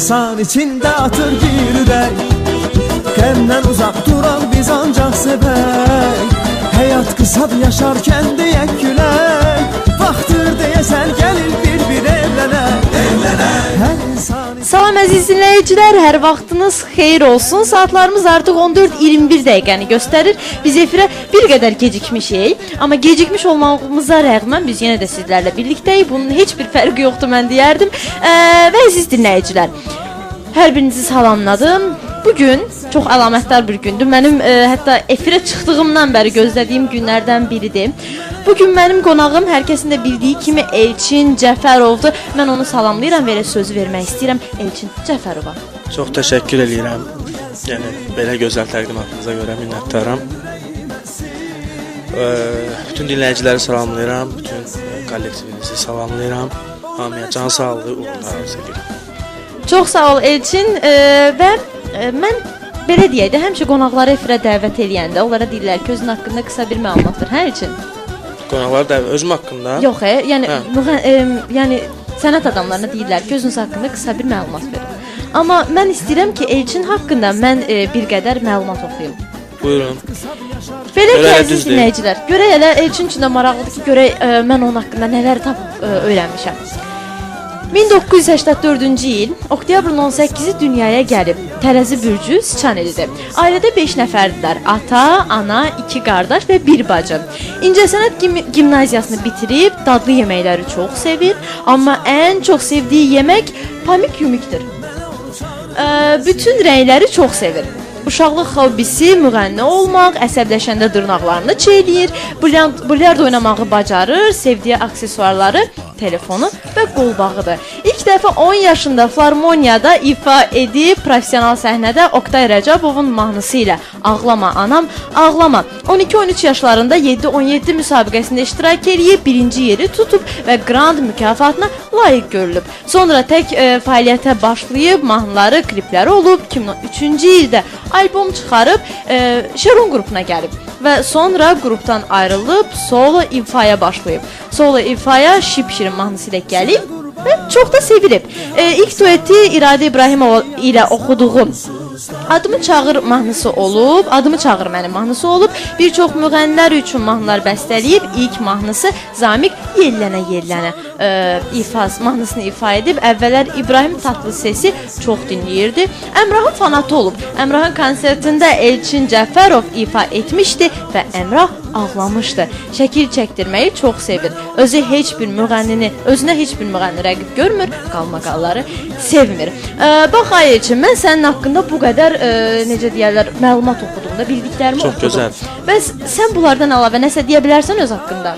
insan içinde atır bir ürək. Qəmdən uzaq duran biz ancaq sevək. Həyat qısadır yaşarkən deyək gülək. Vaxtır deyəsən gəlir bir evlənək. Hər insan Salam əziz dinləyicilər, hər vaxtınız xeyir olsun. Saatlarımız artıq 14:21 dəqiqəni göstərir. Biz efirə bir qədər gecikmişik, amma gecikmiş olmağımıza rəğmən biz yenə də sizlərlə birlikdəyik. Bunun heç bir fərqi yoxdur mən deyərdim. Və əziz dinləyicilər, hər birinizi salamladım. Bugün çox əlamətdar bir gündür. Mənim hətta efirə çıxdığımdan bəri gözlədiyim günlərdən biridir. Bugün mənim qonağım hər kəsin də bildiyi kimi Elçin Cəfərovdur. Mən onu salamlayıram və elə sözü vermək istəyirəm Elçin Cəfərova. Çox təşəkkür edirəm. Yəni belə gözəl təqdimatınıza görə minnətdaram. Bütün dinləyiciləri salamlayıram, bütün kollektivinizi salamlayıram. Hamıya can sağlığı, uğurlar arzu edirəm. Çox sağ ol Elçin və mən belə deyək də həmişə qonaqları efirə dəvət eləyəndə onlara deyirlər ki, özün haqqında qısa bir məlumat ver. Hə Elçin? Qonaqlar da özüm haqqında? Yox, yəni sənət adamlarına deyirlər ki, özünüz haqqında qısa bir məlumat verin. Amma mən istəyirəm ki, Elçin haqqında mən bir qədər məlumat oxuyum. Buyurun. Belə ki, əziz dinləyicilər, görək elə Elçin üçün də maraqlıdır ki, görək mən onun haqqında nələr tapıb öyrənmişəm. 1984-cü il oktyabrın 18-i dünyaya gəlib. Tərəzi bürcü sıçan elidir. Ailədə 5 nəfərdilər. Ata, ana, 2 qardaş və 1 bacı. İncəsənət gimnaziyasını bitirib, dadlı yeməkləri çox sevir. Amma ən çox sevdiyi yemək pamuk yumikdir. Bütün rəngləri çox sevir. Uşaqlıq hobbisi müğənni olmaq, əsəbləşəndə dırnaqlarını çeyləyir, bilyard oynamağı bacarır, sevdiyi aksesuarları, telefonu və qolbağıdır. İlk dəfə 10 yaşında Filarmoniyada ifa edib, professional səhnədə Oktay Rəcəbovun mahnısı ilə Ağlama Anam, Ağlama. 12-13 yaşlarında 7-17 müsabiqəsində iştirak edib, birinci yeri tutub və Grand mükafatına layiq görülüb. Sonra tək fəaliyyətə başlayıb, mahnıları, klipləri olub, 2003-cü ildə albom çıxarıb, Şerun qrupuna gəlib və sonra qrupdan ayrılıb, solo ifaya başlayıb. Solo ifaya Şipşirin mahnısı ilə gəlib və çox da sevilib. İlk dueti İradə İbrahimova ilə oxuduğum Adımı Çağır mahnısı olub, Adımı Çağır mənim mahnısı olub. Bir çox müğənnilər üçün mahnılar bəstələyib. İlk mahnısı Zamiq Yellənə Yellənə mahnısını ifa edib. Əvvəllər İbrahim Tatlısesi çox dinləyirdi. Əmrahın fanatı olub. Əmrahın konsertində Elçin Cəfərov ifa etmişdi və Əmrah ağlamışdı. Şəkil çəkdirməyi çox sevir. Özünə heç bir müğənni rəqib görmür, qalmaqalları sevmir. Bax ay Elçin, mən sənin haqqında bu qədər necə deyirlər, məlumat oxudum da, bildiklərimi oxudum. Çox gözəl. Bəs sən bunlardan əlavə nəsə deyə bilərsən öz haqqında?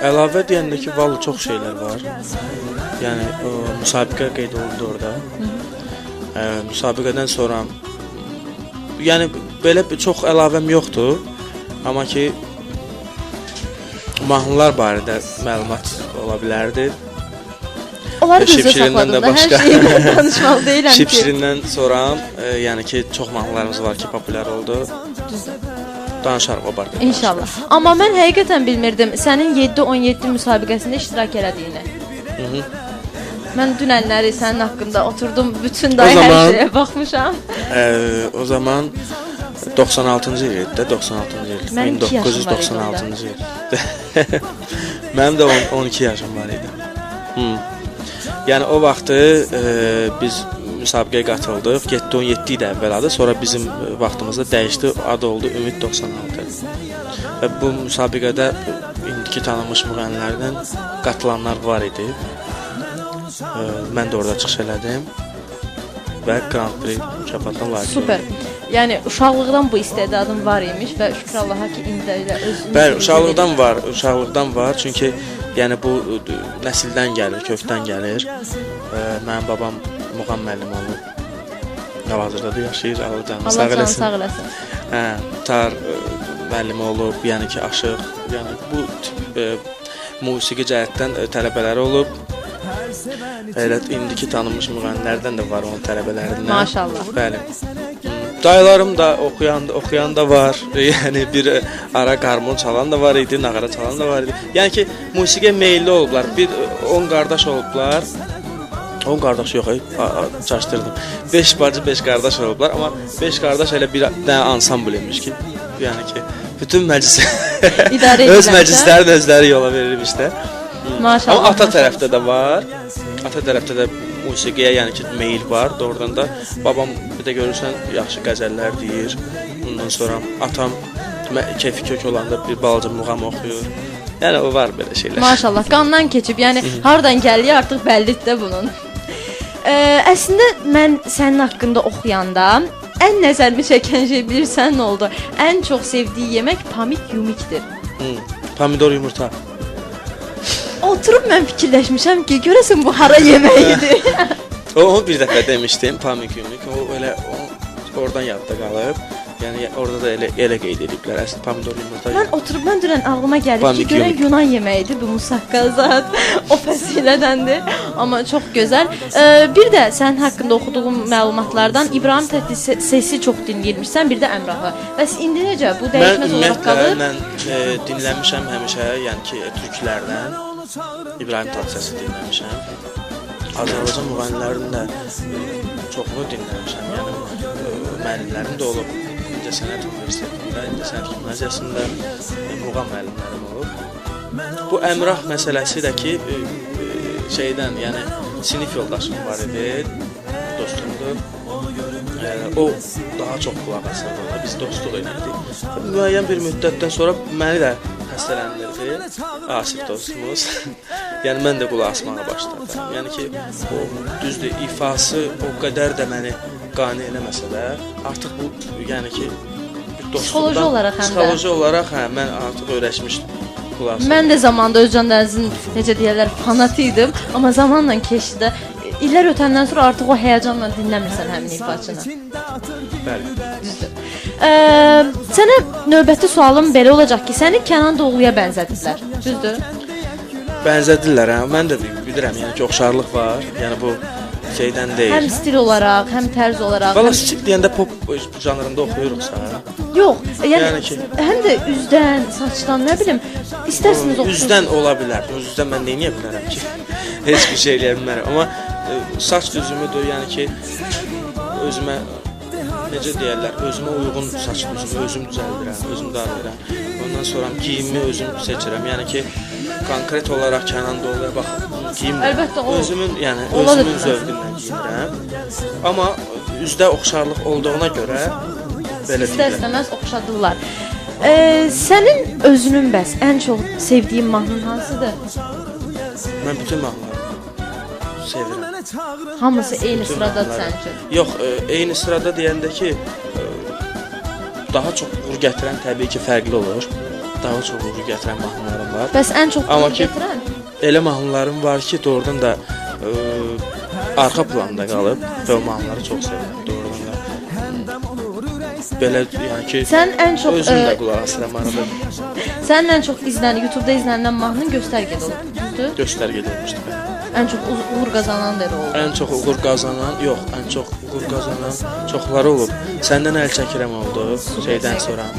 Əlavə deyəndə ki, vallahi çox şeylər var. Yəni müsabiqə qeyd olundu orada. Müsabiqədən sonra yəni belə çox əlavəm yoxdur. Amma ki mahnılar barədə məlumat ola bilərdi. Onları gözə saxladım da, hər şeyi danışmalı deyiləm ki. Şipşirindən sonra yəni ki, çox mahnılarımız var ki, populyar oldu. Danışarıq o barədə. İnşallah. Amma mən həqiqətən bilmirdim sənin 7-17 müsabiqəsində iştirak elədiyini. Mən dünənləri sənin haqqında oturdum, bütün day hər şeyə baxmışam. O zaman 96-cı il idi də, 96-cı il. Mənim 1996-cı il. Mənim də 12 yaşım var idi. Yəni o vaxtı biz müsabiqəyə qatıldıq. 7-17 idi əvvəl adı, sonra bizim vaxtımızda dəyişdi, adı oldu Ümid 96. Və bu müsabiqədə indiki tanınmış müğənnilərdən qatılanlar var idi. Mən də orada çıxış elədim və Grand Prix mükafatına layiq oldum. Super. Yəni uşaqlıqdan bu istedadın var imiş və şükür Allaha ki, indi elə özünüz. Bəli, uşaqlıqdan var. Çünki yəni bu nəsildən gəlir, kökdən gəlir. Mənim babam muğam müəllimi olub. Hal-hazırda da yaşayır, Allah canını sağ eləsin. Sağ eləsin. Tar müəllimi olub, yəni ki, aşıq, yəni bu tip musiqi cəhətdən tələbələri olub. Elə indiki tanınmış müğənnilərdən də var onun tələbələrindən. Maşallah. Bəli. Dayılarım da oxuyan da var. Yəni bir ara qarmon çalan da var idi, nağara çalan da var idi. Yəni ki, musiqiyə meylli olublar. Bir 10 qardaş olublar. 10 qardaş yox, çaşdırdım. 5 bacı, 5 qardaş olublar, amma 5 qardaş elə bir dənə ansambl imiş ki, yəni ki, bütün məclis İdarə öz edilən məclislərini özləri yola verilmişlər. Maşallah. Amma ata tərəfdə də var. Ata tərəfdə də musiqiyə, yəni ki, meyil var. Doğrudan da babam bir də görürsən yaxşı qəzəllər deyir. Ondan sonra atam keyfi kök olanda bir balaca muğam oxuyur. Yəni o var belə şeylər. Maşallah, qandan keçib. Yəni hardan gəldiyi artıq bəllidir də bunun. Əslində mən sənin haqqında oxuyanda ən nəzərimi çəkən şey bilirsən nə oldu? Ən çox sevdiyi yemək pamik yumikdir. Pomidor yumurta. Oturub mən fikirləşmişəm ki, görəsən bu hara yeməyidir. O bir dəfə demişdim, pamik yumik. O elə oradan yadda qalıb. Yəni orada da elə qeyd ediblər. Əslində pomidor yumurta. Mən dünən ağlıma gəldi ki, görən Yunan yeməyidir bu musaqqal zat. O fəsildəndir. Amma çox gözəl. Bir də sənin haqqında oxuduğum məlumatlardan İbrahim Tətlisi çox dinləyirmişsən, bir də Əmrahı. Bəs indi necə? Bu dəyişməz olaraq qalır? Mən dinləmişəm həmişə, yəni ki, türklərdən İbrahim Tatlısını dinləmişəm. Azərbaycan müğənnilərinin də çoxunu dinləmişəm. Yəni müəllimlərim də olub. İncəsənət Universitetində, İncəsənət Gimnaziyasında muğam müəllimlərim olub. Bu Əmrah məsələsi də ki, şeydən, yəni sinif yoldaşım var idi, dostumdur. O daha çox qulaq asırdı ona, biz dostluq edirdik. Müəyyən bir müddətdən sonra məni də xəstələndirdi, Asif dostumuz. Yəni mən də qulaq asmağa başladım. Yəni ki, o düzdür, ifası o qədər də məni qane eləməsə də, artıq bu, yəni ki, psixoloji olaraq həm də. Psixoloji olaraq, hə, mən artıq öyrəşmişdim. Mən də zamanda Özcan Dənizin, necə deyərlər, fanatı idim. Amma zamanla keçdi də, illər ötəndən sonra artıq o həyəcanla dinləmirsən həmin ifaçını. Bəli. Düzdür. Sənə növbəti sualım belə olacaq ki, səni Kənan Doğuluya bənzədirlər. Düzdür? Bənzədirlər, hə. Mən də bilirəm, yəni ki, oxşarlıq var. Yəni bu şeydən deyil. Həm stil olaraq, həm tərz olaraq. Valla stil deyəndə pop janrında oxuyuruqsa. Yox, yəni ki, həm də üzdən, saçdan, nə bilim, istərsiniz oxuyun. Üzdən ola bilər. Üzdən mən nə edə bilərəm ki? Heç bir şey eləyə bilmərəm. Amma saç düzümüdür, yəni ki, özümə necə deyərlər, özümə uyğun saç düzümü özüm düzəldirəm, özüm darayıram. Ondan sonra geyimimi özüm seçirəm. Yəni ki, konkret olaraq Kənan Doğuluya baxıb geyimlə özümün, yəni özümün zövqündən geyinirəm. Amma üzdə oxşarlıq olduğuna görə belə İstər-istəməz oxşadırlar. Sənin özünün bəs ən çox sevdiyin mahnın hansıdır? Mən bütün mahnıları sevirəm. Hamısı eyni sıradadır sənin üçün? Yox, eyni sırada deyəndə ki, daha çox uğur gətirən təbii ki, fərqli olur. Daha çox uğur gətirən mahnılarım var. Bəs ən çox uğur gətirən? Elə mahnılarım var ki, doğrudan da arxa planda qalıb və o mahnıları çox sevirəm, doğrudan da. Belə, yəni ki, sən ən çox özüm də qulaq asıram arada. Sənin ən çox YouTube-da izlənilən mahnın Göstərgədə olub, düzdür? Göstərgədə olmuşdu. Ən çox uğur qazanan da oldu. Ən çox uğur qazanan, yox, ən çox uğur qazanan çoxları olub. Səndən əl çəkirəm oldu, şeydən sonra,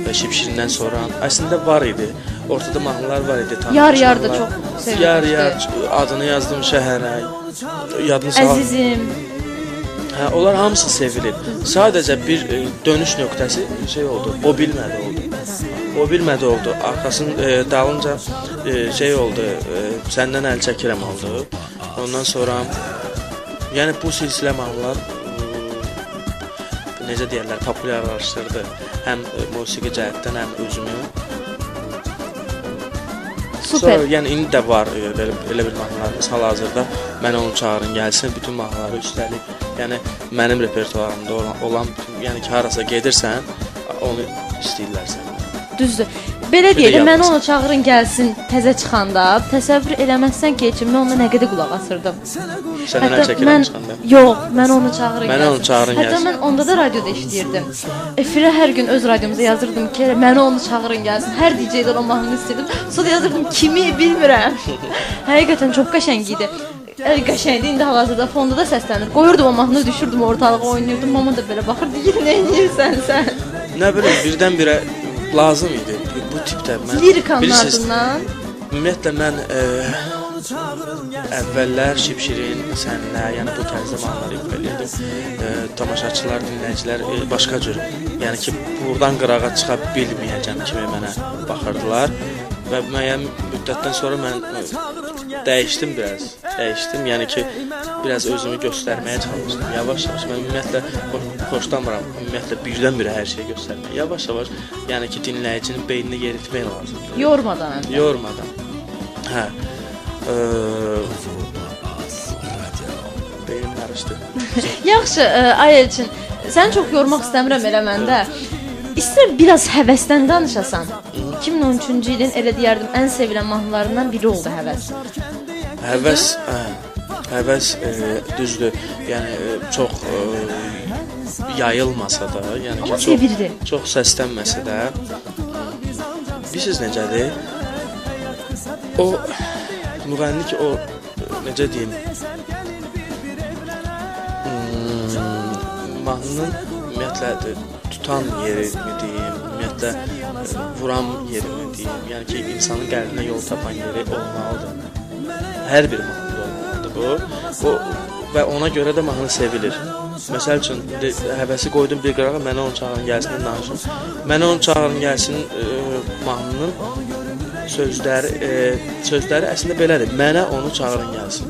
Şipşirindən sonra. Əslində var idi, ortada mahnılar var idi. Yar-yar da çox sevilmişdi. Yar-yar, adını yazdım şəhərə, yadını sağ. Əzizim. Hə, onlar hamısı sevilib. Sadəcə bir dönüş nöqtəsi şey oldu, o bilmədi oldu. O bilmədi oldu. Arxasının dalınca şey oldu, səndən əl çəkirəm oldu. Ondan sonra, yəni bu silsilə mahnılar necə deyərlər, populyarlaşdırdı. Həm musiqi cəhətdən, həm özümü. Super. Sonra, yəni indi də var elə bir mahnılarımız hal-hazırda. Mən onu çağırın gəlsin, bütün mahnıları üstəlik. Yəni mənim repertuarımda olan bütün, yəni ki, harasa gedirsən, onu istəyirlər səndən. Düzdür. Belə deyək, mən onu çağırın gəlsin təzə çıxanda, təsəvvür eləməzsən ki, mən ona nə qədər qulaq asırdım. Səndən əl çəkirəm çıxanda? Yox, mən onu çağırın gəlsin. Mənə onu çağırın gəlsin. Hətta mən onda da radioda işləyirdim. Efirə hər gün öz radiomuza yazırdım ki, mənə onu çağırın gəlsin. Hər DJ-dən o mahnını istəyirdim. Sonra yazırdım, kimi bilmirəm. Həqiqətən çox qəşəng idi. Qəşəngdir, indi hal-hazırda fonda da səslənir. Qoyurdum o mahnını, düşürdüm ortalığa, oynayırdım. Mama da belə baxırdı, nə edirsən sən? Nə bilim, birdən-birə lazım idi bu tipdə. Lirikanın ardından? Ümumiyyətlə mən əvvəllər Şipşirin, Sənlə, yəni bu tərzdə mahnıları ifa edirdim. Tamaşaçılar, dinləyicilər başqa cür, yəni ki, buradan qırağa çıxa bilməyəcəm kimi mənə baxırdılar və müəyyən müddətdən sonra mən dəyişdim biraz. Yəni ki, biraz özümü göstərməyə çalışdım. Yavaş-yavaş mən ümumiyyətlə xoşlamıram, ümumiyyətlə birdən-birə hər şeyi göstərmək. Yavaş-yavaş, yəni ki, dinləyicinin beynini yeritmək lazımdır. Yormadan. Yormadan. Hə. Beynim qarışdı. Yaxşı, ay Elçin, səni çox yormaq istəmirəm elə məndə. İstəyirəm biraz həvəsdən danışasan. 2013-cü ilin elə deyərdim ən sevilən mahnılarından biri oldu Həvəs. Həvəs düzdür. Yəni çox yayılmasa da, yəni Amma ki, sevirdi. Çox səslənməsə də, bilirsiniz necədir? O müğənni ki, o necə deyim? Mahnının ümumiyyətlə tutan yeri mi deyim, ümumiyyətlə vuran yeri mi deyim, yəni ki, insanın qəlbinə yol tapan yeri olmalıdır. Hər bir mahnıda olmalıdır bu və ona görə də mahnı sevilir. Məsəl üçün, həvəsi qoydum bir qırağa, mənə onu çağırın gəlsin, danışın. Mənə onu çağırın gəlsin mahnının sözləri əslində belədir, mənə onu çağırın gəlsin.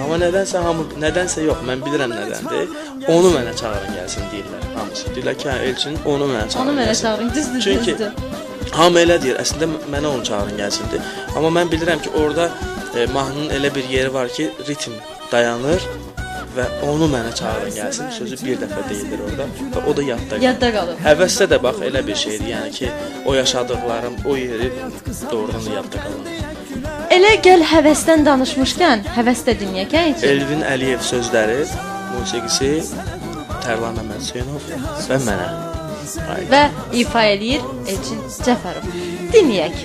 Amma nədənsə yox, mən bilirəm nədəndir. Onu mənə çağırın gəlsin deyirlər hamısı. Deyirlər ki, Elçin onu mənə çağırın gəlsin. Düzdür. Çünki hamı elə deyir, əslində mənə onu çağırın gəlsindir. Amma mən bilirəm ki, orada mahnının elə bir yeri var ki, ritm dayanır və onu mənə çağırın gəlsin. Sözü bir dəfə deyilir orada və o da yadda qalır. Həvəsdə də bax elə bir şeydir, yəni ki, o yaşadıqlarım, o yeri doğrudan da yadda qalır. Elə gəl həvəsdən danışmışkən, həvəsdə dinləyək ki. Elvin Əliyev sözləri, musiqisi Tərlan Məmməd Hüseynov və mənə. Və ifa eləyir Elçin Cəfərov. Dinləyək.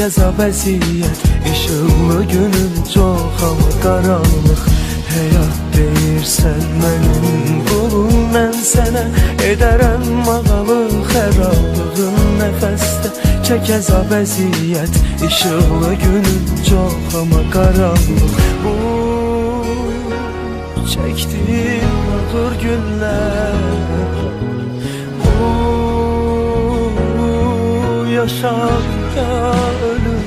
Əzab əziyyət, işıqlı günüm çox amma qaranlıq. Həyat deyirsən mənim qulum, mən sənə edərəm ağalıq. Xərabığın nəfəsdə çək əzab əziyyət, işıqlı günüm çox amma qaranlıq. Bu çəkdim ağır günlər, bu yaşam ya ölüm.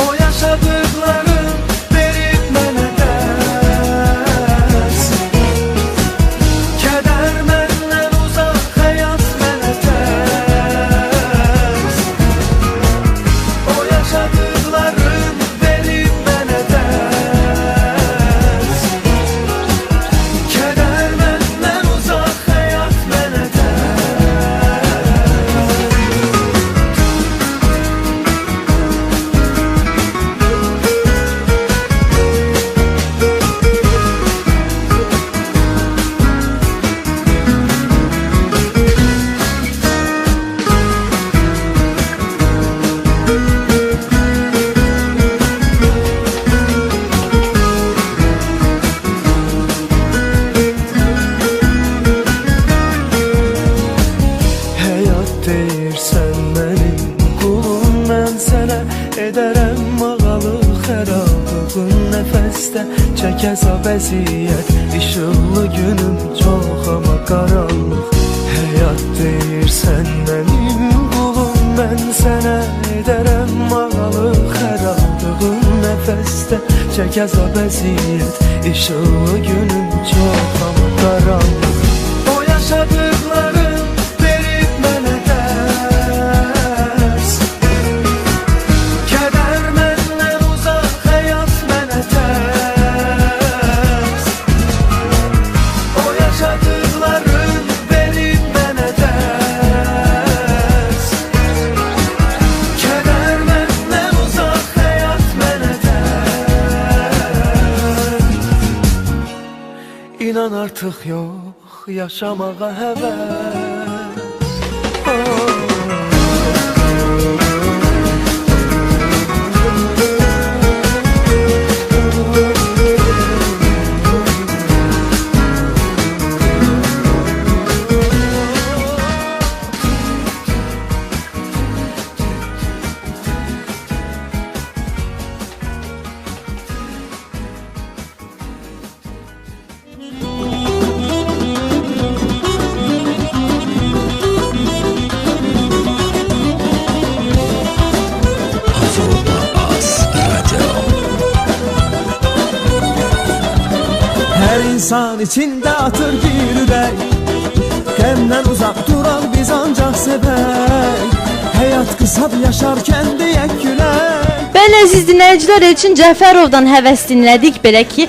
O yaşadıklarım verib mənə dərs, kədər məndən uzaq, həyat mənə tərs. O yaşadıklarım verib mənə dərs, kədər məndən uzaq, həyat mənə əzab əziyyət, işıqlı günüm çox amma qaranlıq. Həyat deyirsən mənim qulum, mən sənə edərəm ağalıq. Xərabdığın nəfəsdə çək əzab əziyyət, işıqlı günüm çox amma qaranlıq. O yaşadıqlarım verib mənə dərs, kədər məndən uzaq, inan artıq yox, yaşamağa həvəs. Hər insan içində atır bir ürək, qəmdən uzaq duran biz ancaq sevək. Həyat qısadır yaşarkən deyək gülək. Bəli, əziz dinləyicilər, Elçin Cəfərovdan həvəs dinlədik. Belə ki,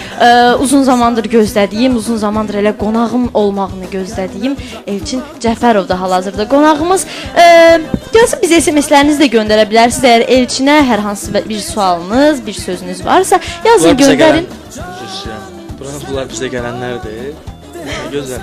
uzun zamandır gözlədiyim, uzun zamandır elə qonağım olmağını gözlədiyim Elçin Cəfərov da hal-hazırda qonağımız. Gəlsin biz SMS-lərinizi də göndərə bilərsiniz. Əgər Elçinə hər hansı bir sualınız, bir sözünüz varsa, yazın, göndərin. Bunlar bizə gələnlərdir. Gözəl.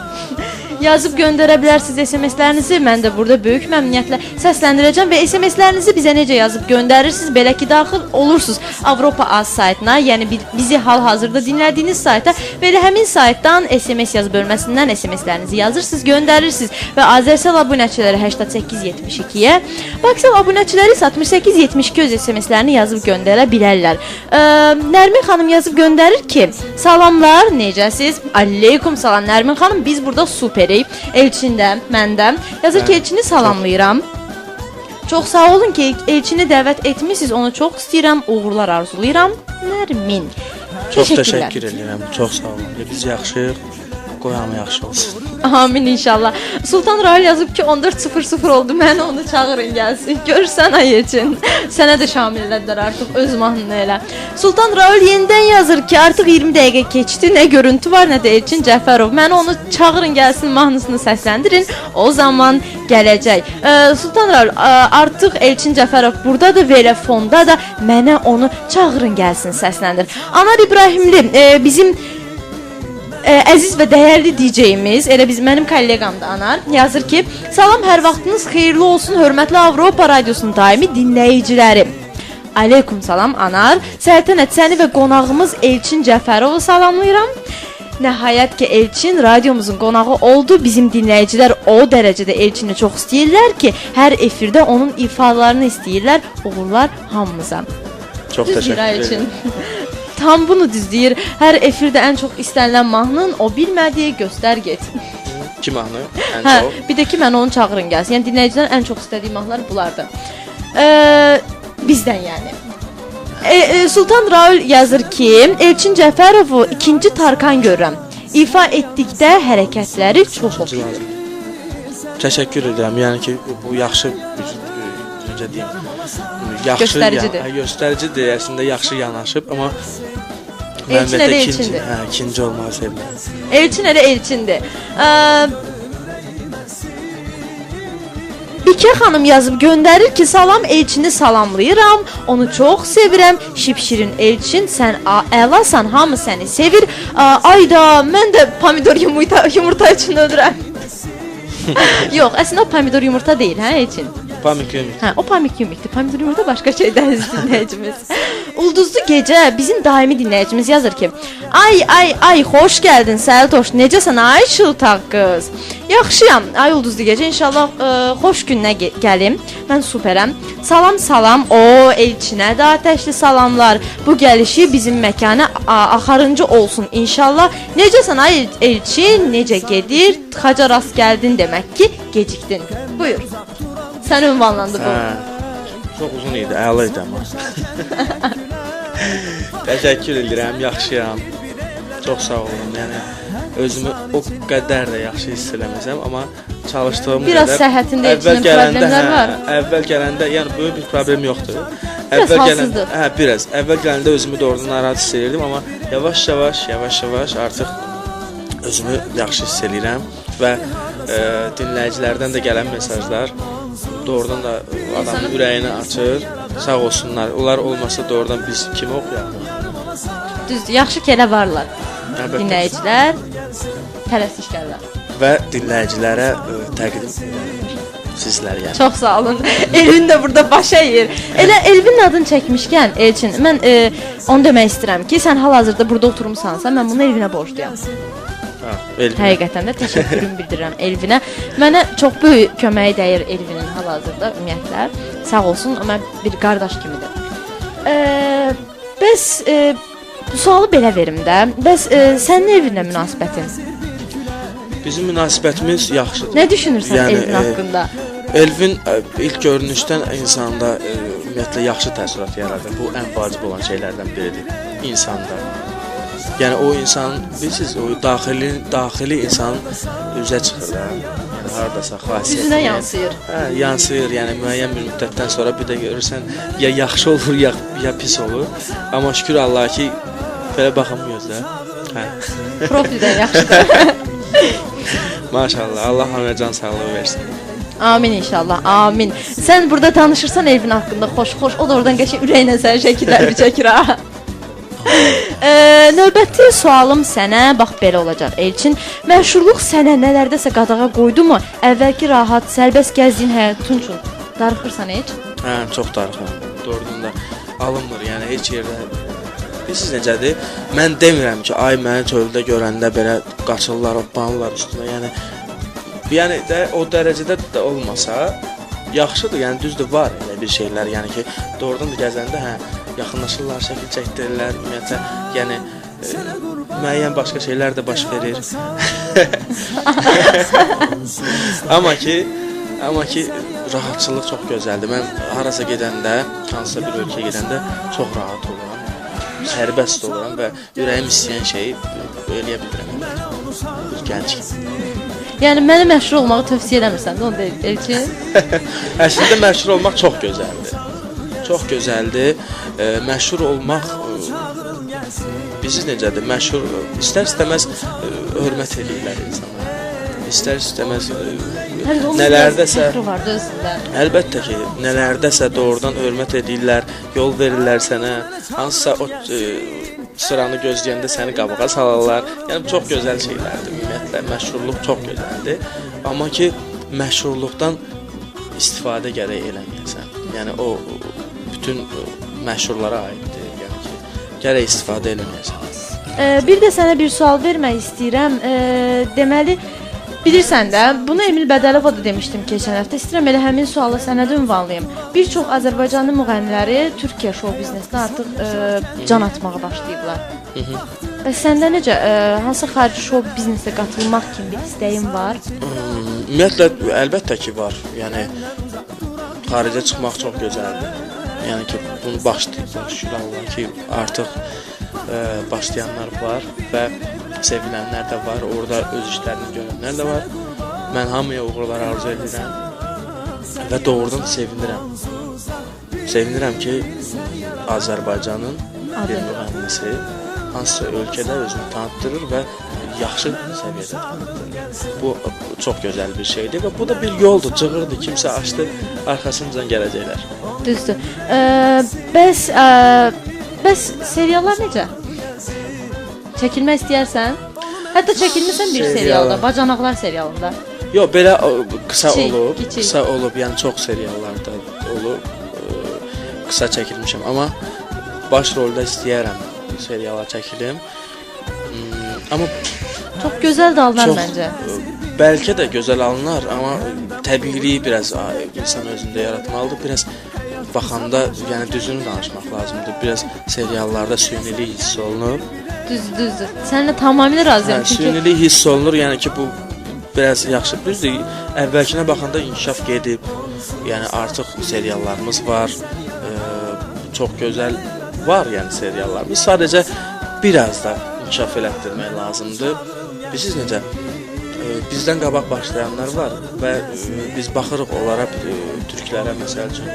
Yazıb göndərə bilərsiniz SMS-lərinizi. Mən də burada böyük məmnuniyyətlə səsləndirəcəm və SMS-lərinizi bizə necə yazıb göndərirsiniz? Belə ki, daxil olursunuz Avropa Az saytına, yəni bizi hal-hazırda dinlədiyiniz sayta və elə həmin saytdan SMS yaz bölməsindən SMS-lərinizi yazırsınız, göndərirsiniz və Azərsel abunəçiləri 8872-yə, Baksal abunəçiləri 6872 öz SMS-lərini yazıb göndərə bilərlər. Nərmin xanım yazıb göndərir ki, salamlar, necəsiz? Aleykum salam Nərmin xanım, biz burada superik. Elçin də, mən də. Yazır ki, Elçini salamlayıram. Çox sağ olun ki, Elçini dəvət etmişsiniz. Onu çox istəyirəm, uğurlar arzulayıram. Nərmin. Çox təşəkkür edirəm. Çox sağ olun. Biz yaxşıyıq. Qoyamı yaxşı olsun. Amin inşallah. Sultan Rahil yazıb ki 14:00 oldu. Məni onu çağırın gəlsin. Görsən ay Elçin. Sənə də şamil elədilər artıq öz mahnını elə. Sultan Rahil yenidən yazır ki artıq 20 dəqiqə keçdi. Nə görüntü var, nə də Elçin Cəfərov. Məni onu çağırın gəlsin, mahnısını səsləndirin. O zaman gələcək. Sultan Rahil artıq Elçin Cəfərov burdadır və elə fonda da mənə onu çağırın gəlsin səsləndir. Anar İbrahimli bizim əziz və dəyərli DJ-imiz, elə mənim kolleqam da Anar, yazır ki, salam, hər vaxtınız xeyirli olsun, hörmətli Avropa Radiosunun daimi dinləyiciləri. Aleykum salam Anar, Səltənət, səni və qonağımız Elçin Cəfərovu salamlayıram. Nəhayət ki, Elçin radiomuzun qonağı oldu. Bizim dinləyicilər o dərəcədə Elçini çox istəyirlər ki, hər efirdə onun ifalarını istəyirlər. Uğurlar hamımıza. Çox təşəkkür edirəm. Tam bunu düzdür. Hər efirdə ən çox istənilən mahnının o bilmədiyi göstər get. Ki mahnı ən çox? Bir də ki, mən onu çağırın gəlsin. Yəni dinləyicilərin ən çox istədiyi mahnılar bunlardır. Bizdən yəni. Sultan Raul yazır ki, Elçin Cəfərovu ikinci Tarkan görürəm. İfa etdikdə hərəkətləri çox oxuyur. Təşəkkür edirəm. Yəni ki, bu yaxşı, necə deyim, göstəricidir. Göstəricidir, əslində yaxşı yanaşıb, amma Elçin elə Elçindir. İkinci olmağı sevirəm. Elçin elə Elçindir. Bikə xanım yazıb göndərir ki, salam, Elçini salamlayıram, onu çox sevirəm, şipşirin Elçin, sən əlasan, hamı səni sevir. Ayda, mən də pomidor yumurta üçün ölürəm. Yox, əslində o pomidor yumurta deyil, hə Elçin? Pamuk yumik. Hə, o pamuk yumikdir. Pomidor yumurta başqa şeydən dinləyicimiz. Ulduzlu gecə bizim daimi dinləyicimiz yazır ki, ay, xoş gəldin Səltoş, necəsən ay şıltaq qız? Yaxşıyam, ay ulduzlu gecə, inşallah xoş gününə gəlim, mən superəm. Salam, o Elçinə də ateşli salamlar, bu gəlişi bizim məkana axarıncı olsun inşallah. Necəsən ay Elçin, necə gedir, tıxaca rast gəldin demək ki, gecikdin. Buyur. Sən ünvanlandı bu. Çox uzun idi, əla idi amma. Təşəkkür edirəm, yaxşıyam. Çox sağ olun. Yəni özümü o qədər də yaxşı hiss eləməsəm, amma çalışdığım biraz qədər səhhətində Elçinin problemlər var. Əvvəl gələndə, yəni böyük bir problem yoxdur. Biraz halsızdır. Biraz. Əvvəl gələndə özümü doğrudan narahat hiss edirdim, amma yavaş-yavaş artıq özümü yaxşı hiss edirəm və dinləyicilərdən də gələn mesajlar doğrudan da adamın ürəyini açır. Sağ olsunlar. Onlar olmasa doğrudan biz kimi oxuyaq? Düzdür, yaxşı ki elə varlar. Dinləyicilər. Tələsişlərlə. və dinləyicilərə təqdim edərəm sizlər yəni. Çox sağ olun. Elvin də burada baş əyir. Elə Elvin adını çəkmişkən Elçin, mən onu demək istəyirəm ki, sən hal-hazırda burada oturmusansa, mən bunu Elvinə borcluyam. Ha, Elvin. Həqiqətən də təşəkkürümü bildirirəm Elvinə. Mənə çox böyük köməyi dəyir Elvinin hal-hazırda ümumiyyətlə. Sağ olsun, amma bir qardaş kimidir. Bəs bu sualı belə verim də. Bəs sənin Elvinlə münasibətin? Bizim münasibətimiz yaxşıdır. Nə düşünürsən Yəni, Elvin haqqında? Elvin ilk görünüşdən insanda ümumiyyətlə yaxşı təəssürat yaradır. Bu ən vacib olan şeylərdən biridir insanda. Yəni o insan bilirsiniz, o daxili insan üzə çıxır da. Yəni hardasa xasiyyəti. Üzünə yansıyır. Hə, yansıyır. Yəni müəyyən bir müddətdən sonra bir də görürsən ya yaxşı olur, ya pis olur. Amma şükür Allaha ki belə baxamıyoruz da. Hə. Profildən yaxşıdır. Maşallah, Allah ona can sağlığı versin. Amin inşallah, amin. Sən burada tanışırsan Elvin haqqında xoş-xoş, o da oradan qəşəng ürəyinə sən şəkillər çəkir ha. Növbəti sualım sənə bax belə olacaq Elçin. Məşhurluq sənə nələrdəsə qadağa qoydu mu? Əvvəlki rahat, sərbəst gəzdiyin həyatın üçün darıxırsan heç? Hə, çox darıxıram. Doğrudan da alınmır, yəni heç yerdə. Bilirsiniz necədir? Mən demirəm ki, ay məni çöldə görəndə belə qaçırlar, hoppanırlar üstümə. Yəni də o dərəcədə də olmasa yaxşıdır. Yəni düzdür, var elə bir şeylər, yəni ki, doğrudan da gəzəndə hə yaxınlaşırlar, şəkil çəkdirirlər, ümumiyyətlə, yəni müəyyən başqa şeylər də baş verir. amma ki rahatçılıq çox gözəldir. Mən harasa gedəndə, hansısa bir ölkəyə gedəndə çox rahat oluram. Sərbəst oluram və ürəyim istəyən şeyi eləyə bilirəm. Bir gənc kimi. Yəni mənə məşhur olmağı tövsiyə eləmirsən də onu deyil, Elçin? Əslində məşhur olmaq çox gözəldir. Çox gözəldir. Məşhur olmaq bizi necədir? Məşhur istər-istəməz hörmət edirlər insana. İstər-istəməz nələrdəsə var özündə. Əlbəttə ki, nələrdəsə doğrudan hörmət edirlər, yol verirlər sənə. Hansısa o sıranı gözləyəndə səni qabağa salarlar. Yəni çox gözəl şeylərdir ümumiyyətlə. Məşhurluq çox gözəldir. Amma ki məşhurluqdan istifadə gərək eləməyəsən. Yəni o bütün məşhurlara aiddir. Yəni ki gərək istifadə eləməyəsən. Bir də sənə bir sual vermək istəyirəm. Deməli bilirsən də, bunu Emil Bədəlova da demişdim keçən həftə. İstəyirəm elə həmin sualı sənə də ünvanlayım. Bir çox Azərbaycanlı müğənniləri Türkiyə şou biznesinə artıq can atmağa başlayıblar. Bəs səndə necə, hansı xarici şou biznesə qatılmaq kimi bir istəyin var? Ümumiyyətlə, əlbəttə ki var. Yəni xaricə çıxmaq çox gözəldir. Yəni ki, bunu başlayır Allah ki, artıq başlayanlar var və sevilənlər də var, orada öz işlərini görənlər də var. Mən hamıya uğurlar arzu edirəm və doğrudan sevinirəm. Sevinirəm ki, Azərbaycanın bir müğənnisi hansısa ölkədə özünü tanıtdırır və yaxşı səviyyədə tanıtdırır. Bu çox gözəl bir şeydir və bu da bir yoldur, cığırdır. Kimsə açdı, arxasınca gələcəklər. Düzdür. Bəs seriallar necə? Çəkilmək istəyərsən? Hətta çəkilmisən bir serialda, Bacanaqlar serialında. Yox, belə qısa olub, kiçik. Qısa olub, yəni çox seriallarda olub. Qısa çəkilmişəm, amma baş rolda istəyərəm seriala çəkilim. Amma çox gözəl də alınar məncə. Bəlkə də gözəl alınar, amma təbiiliyi biraz insan özündə yaratmalıdır. Biraz baxanda, yəni düzünü danışmaq lazımdır. Biraz seriallarda süyunilik hiss olunur. Düzdür. Səninlə tamamilə razıyam. Süyunilik hiss olunur, yəni ki bu biraz yaxşı. Düzdür, əvvəlkinə baxanda inkişaf gedib. Yəni artıq seriallarımız var. Çox gözəl var yəni seriallarımız. Sadəcə biraz da inkişaf elətdirmək lazımdır. Bilirsiniz necə? Bizdən qabaq başlayanlar var və biz baxırıq onlara, türklərə məsəl üçün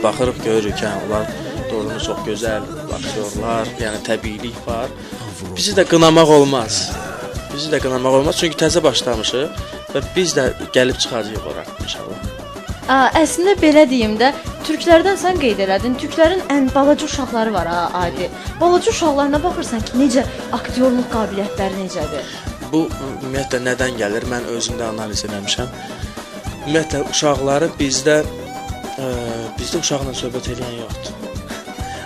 baxırıq, görürük ki, onlar doğrudan çox gözəl aktyorlar, yəni təbiilik var. Bizi də qınamaq olmaz. Çünki təzə başlamışıq və biz də gəlib çıxacağıq ora inşallah. Əslində belə deyim də, türklərdən sən qeyd elədin. Türklərin ən balaca uşaqları var adi. Balaca uşaqlarına baxırsan ki, necə aktyorluq qabiliyyətləri necədir? Bu ümumiyyətlə nədən gəlir? Mən özümdə analiz etmişəm. Ümumiyyətlə uşaqları bizdə uşaqla söhbət edən yoxdur.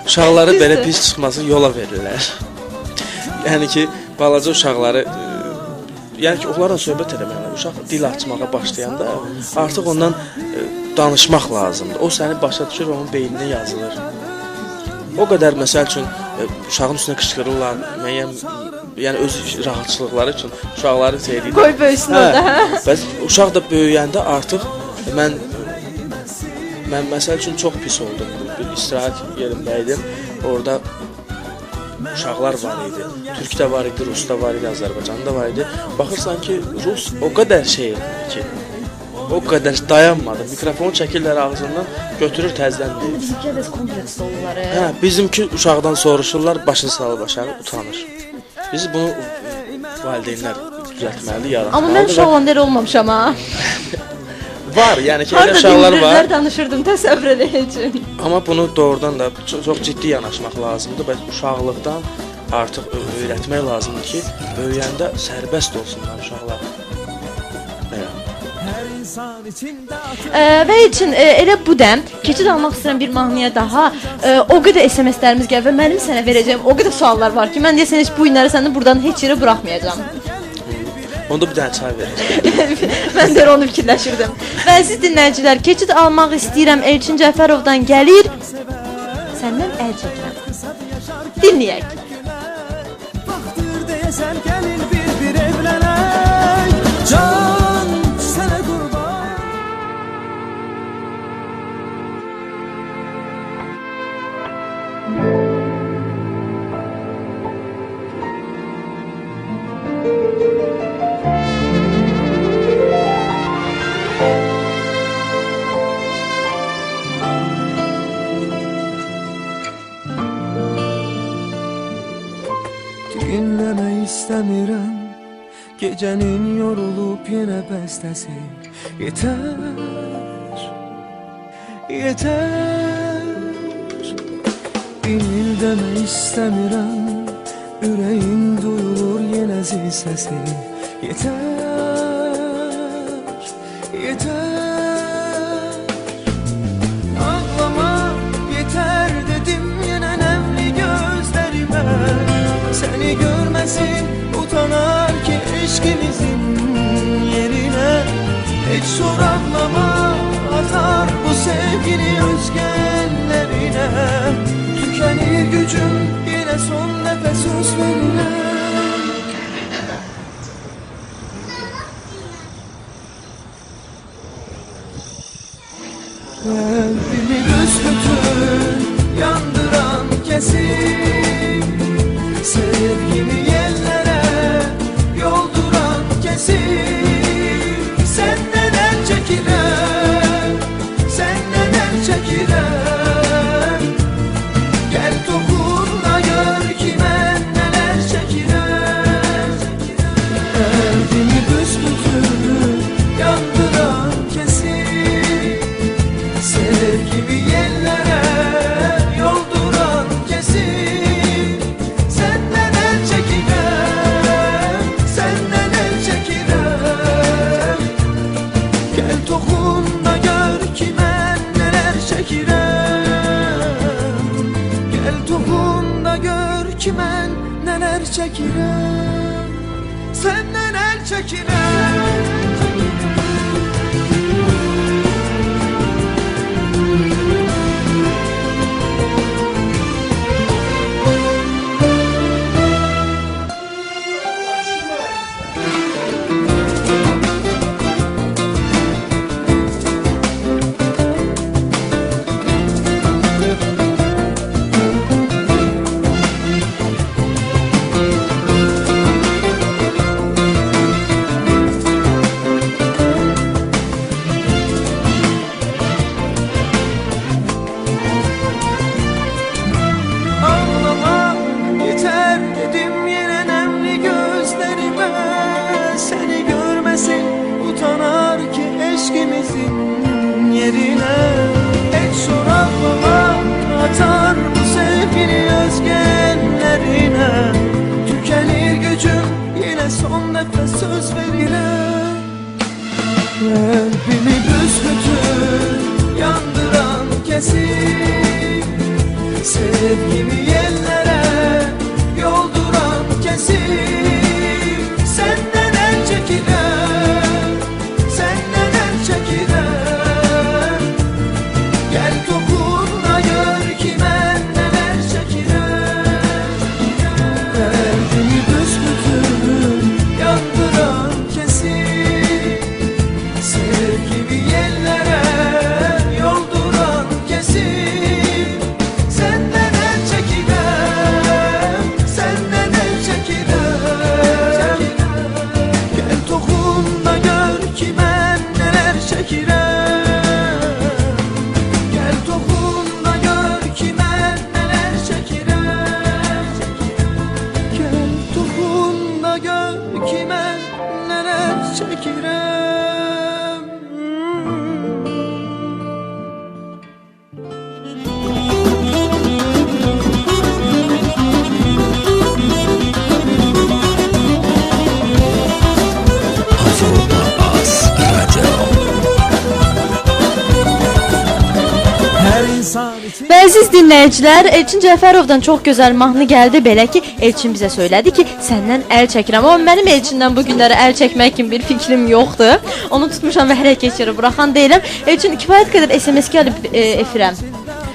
Uşaqları belə pis çıxması yola verirlər. Yəni ki, balaca uşaqları yəni ki, onlarla söhbət etməlidir. Uşaq dil açmağa başlayanda artıq ondan danışmaq lazımdır. O səni başa düşür, onun beyninə yazılır. O qədər məsəl üçün uşağın üstünə qışqırırlar, müəyyən yəni öz rahatçılıqları üçün uşaqları sevdiyi. Qoy böyüsün orada. Bəs uşaq da böyüyəndə artıq mən məsəl üçün çox pis oldum. Bir istirahət yerimdə idim. Orada uşaqlar var idi. Türk də var idi, Rus da var idi, Azərbaycan da var idi. Baxırsan ki, Rus o qədər şey ki, o qədər dayanmadı. Mikrofonu çəkirlər ağzından, götürür təzədən deyir. Bizimkilə də kompleks olurlar. Hə, bizimki uşaqdan soruşurlar, başını salıb aşağı utanır. Biz bunu valideynlər düzəltməli, yaratmalıdır. Amma mən uşaq olanda elə olmamışam ha. Var, yəni ki, elə uşaqlar var. Harda danışırdım, təsəvvür edəcəm. Amma bunu doğrudan da çox ciddi yanaşmaq lazımdır. Bəs uşaqlıqdan artıq öyrətmək lazımdır ki, böyüyəndə sərbəst olsunlar uşaqlar. Və üçün elə bu dəm keçid almaq istəyirəm bir mahnıya daha. O qədər SMS-lərimiz gəlir və mənim sənə verəcəyim o qədər suallar var ki, mən deyəsən heç bu günləri səni buradan heç yerə buraxmayacağam. Onda bir dənə çay verin. Mən də onu fikirləşirdim. Və siz dinləyicilər, keçid almaq istəyirəm Elçin Cəfərovdan gəlir. Səndən əl çəkirəm. Dinləyək. Vaxtdır deyəsən gəlin bir evlənək. Can sənə qurban. Dinləmək istəmirəm gecənin yorulub yenə bəstəsi. Yetər, yetər. İnil demək istəmirəm, ürəyim duyulur yenə zil səsi. Yetər, yetər. Ağlama yetər dedim yenə nəmli gözlərimə. Səni görməsin utanar ki eşqimizin yerine. Heç soraqlama atar bu sevgini özgənlərine. Tükənir gücüm yenə son nəfəs sözlərine. Qəlbimi büsbütün yandıran kesin. Sevgimi yerlere yolduran kesin. Senden el çekirem, senden el çekirem. Gel dokunla gör ki ben neler çekirem. Kalbimi büsbütün yandıran kesin. Sevgimi yerlere yolduran kesin. Senden el çekirem, senden el çekirem. Gel dokun da gör ki ben neler çekirem. Gel dokun da gör ki ben neler çekirem. Senden el çekirem. Kalbimi büsbütün yandıran kesin, sevgimi yerlere yolduran kesin. Senden el çekirem, senden el çekirem. Gel topunla gör ki ben neler çekirem. Kalbimi büsbütün yandıran kesin, sevgimi yerlere yolduran kesin. Senden el çekirem, senden el çekirem. Gel tokunla gör ki ben neler çekirem. Gel tokunla gör ki ben neler çekirem. Gel tokunla gör ki ben neler çekirem. Her insan için Və əziz dinləyicilər, Elçin Cəfərovdan çox gözəl mahnı gəldi. Belə ki, Elçin bizə söylədi ki, səndən əl çəkirəm. Amma mənim Elçindən bu günləri əl çəkmək kimi bir fikrim yoxdur. Onu tutmuşam və hələ keçirib buraxan deyiləm. Elçin, kifayət qədər SMS gəlib efirəm.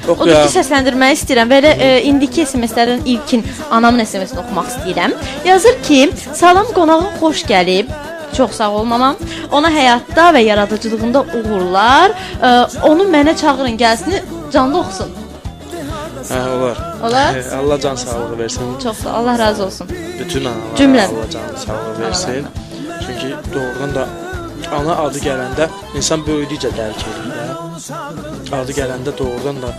Odur ki, səsləndirmək istəyirəm. Belə indiki SMS-lərin ilkin anamın SMS-ini oxumaq istəyirəm. Yazır ki, salam, qonağın xoş gəlib. Çox sağ ol mamam. Ona həyatda və yaradıcılığında uğurlar. Onu mənə çağırın, gəlsin, canlı oxusun. Hə, olar. Olar? Allah can sağlığı versin. Çox sağ ol, Allah razı olsun. Bütün analara Cümlən. Allah can sağlığı versin. Çünki doğrudan da ana adı gələndə insan böyüdükcə dərk edir də. Adı gələndə doğrudan da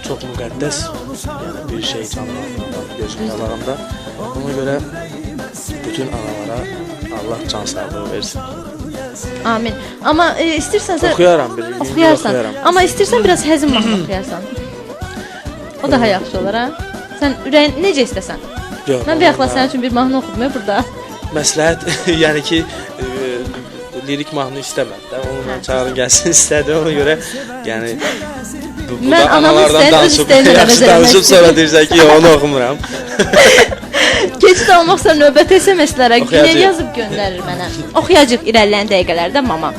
çox müqəddəs, yəni bir şey canlanır göz qabağında. Ona görə bütün analara Allah can sağlığı versin. Amin. Amma istəyirsənsə Oxuyaram bir gün oxuyarsan. oxuyaram. Amma istəyirsən biraz həzin mahnı oxuyarsan. O daha yaxşı olar ha. Sən ürəyin necə istəsən. Yox, Mən bir yaxla sənin üçün bir mahnı oxudum burada. məsləhət, yəni ki, lirik mahnı istəmədim də, onu çağırın gəlsin istədi, ona görə, yəni bu Mən da anamı analardan istəyən öz danışıb, istəyimlə yaxşı əvəz danışıb eləmək sonra deyirsən ki, yox, onu oxumuram. Keçid almaqsa növbət SMS-lərə Oxuyacağıq. Günel yazıb göndərir mənə. Oxuyacaq irəliləyən dəqiqələrdə mama.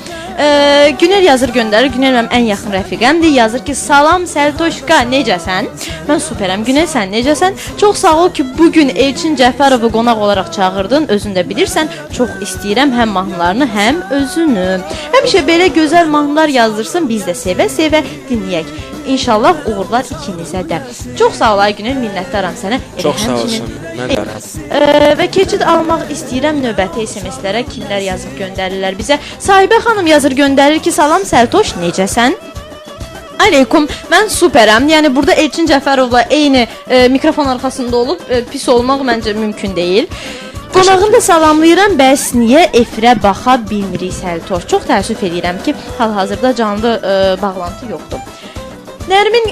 Günel yazır göndərir. Günel mənim ən yaxın rəfiqəmdir. Yazır ki, salam Səltoşka, necəsən? Mən superəm. Günel, sən necəsən? Çox sağ ol ki, bu gün Elçin Cəfərovu qonaq olaraq çağırdın. Özün də bilirsən, çox istəyirəm həm mahnılarını, həm özünü. Həmişə belə gözəl mahnılar yazdırsın, biz də sevə-sevə dinləyək. İnşallah uğurlar ikinizə də. Çox sağ ol ay Günel, minnətdaram sənə. Çox sağ olsun, mən də rəm. Və keçid almaq istəyirəm növbəti SMS-lərə. Kimlər yazıb göndərirlər bizə? Sahibə xanım yazır göndərir ki, salam Səltoş, necəsən? Aleykum, mən superəm. Yəni burada Elçin Cəfərovla eyni mikrofon arxasında olub pis olmaq məncə mümkün deyil. Qonağını da salamlayıram. Bəs niyə efirə baxa bilmirik Səltoş? Çox təəssüf edirəm ki, hal-hazırda canlı bağlantı yoxdur. Nərmin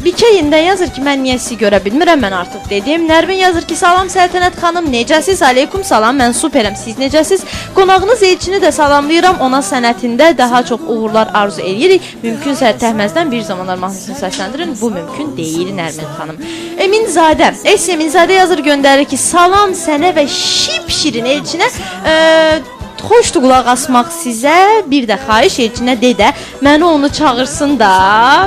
Bikeyindən yazır ki, mən niyə sizi görə bilmirəm, mən artıq dedim. Nərmin yazır ki, salam Səltənət xanım, necəsiz? Aleykum salam, mən superəm, siz necəsiz? Qonağınız Elçini də salamlayıram, ona sənətində daha çox uğurlar arzu edirik. Mümkünsə Təhməzdən bir zamanlar mahnısını səsləndirin, bu mümkün deyil Nərmin xanım. Eminzadə, Eminzadə yazır göndərir ki, salam sənə və şip-şirin Elçinə, xoşdur qulaq asmaq sizə, bir də xahiş Elçinə dedə, məni onu çağırsın da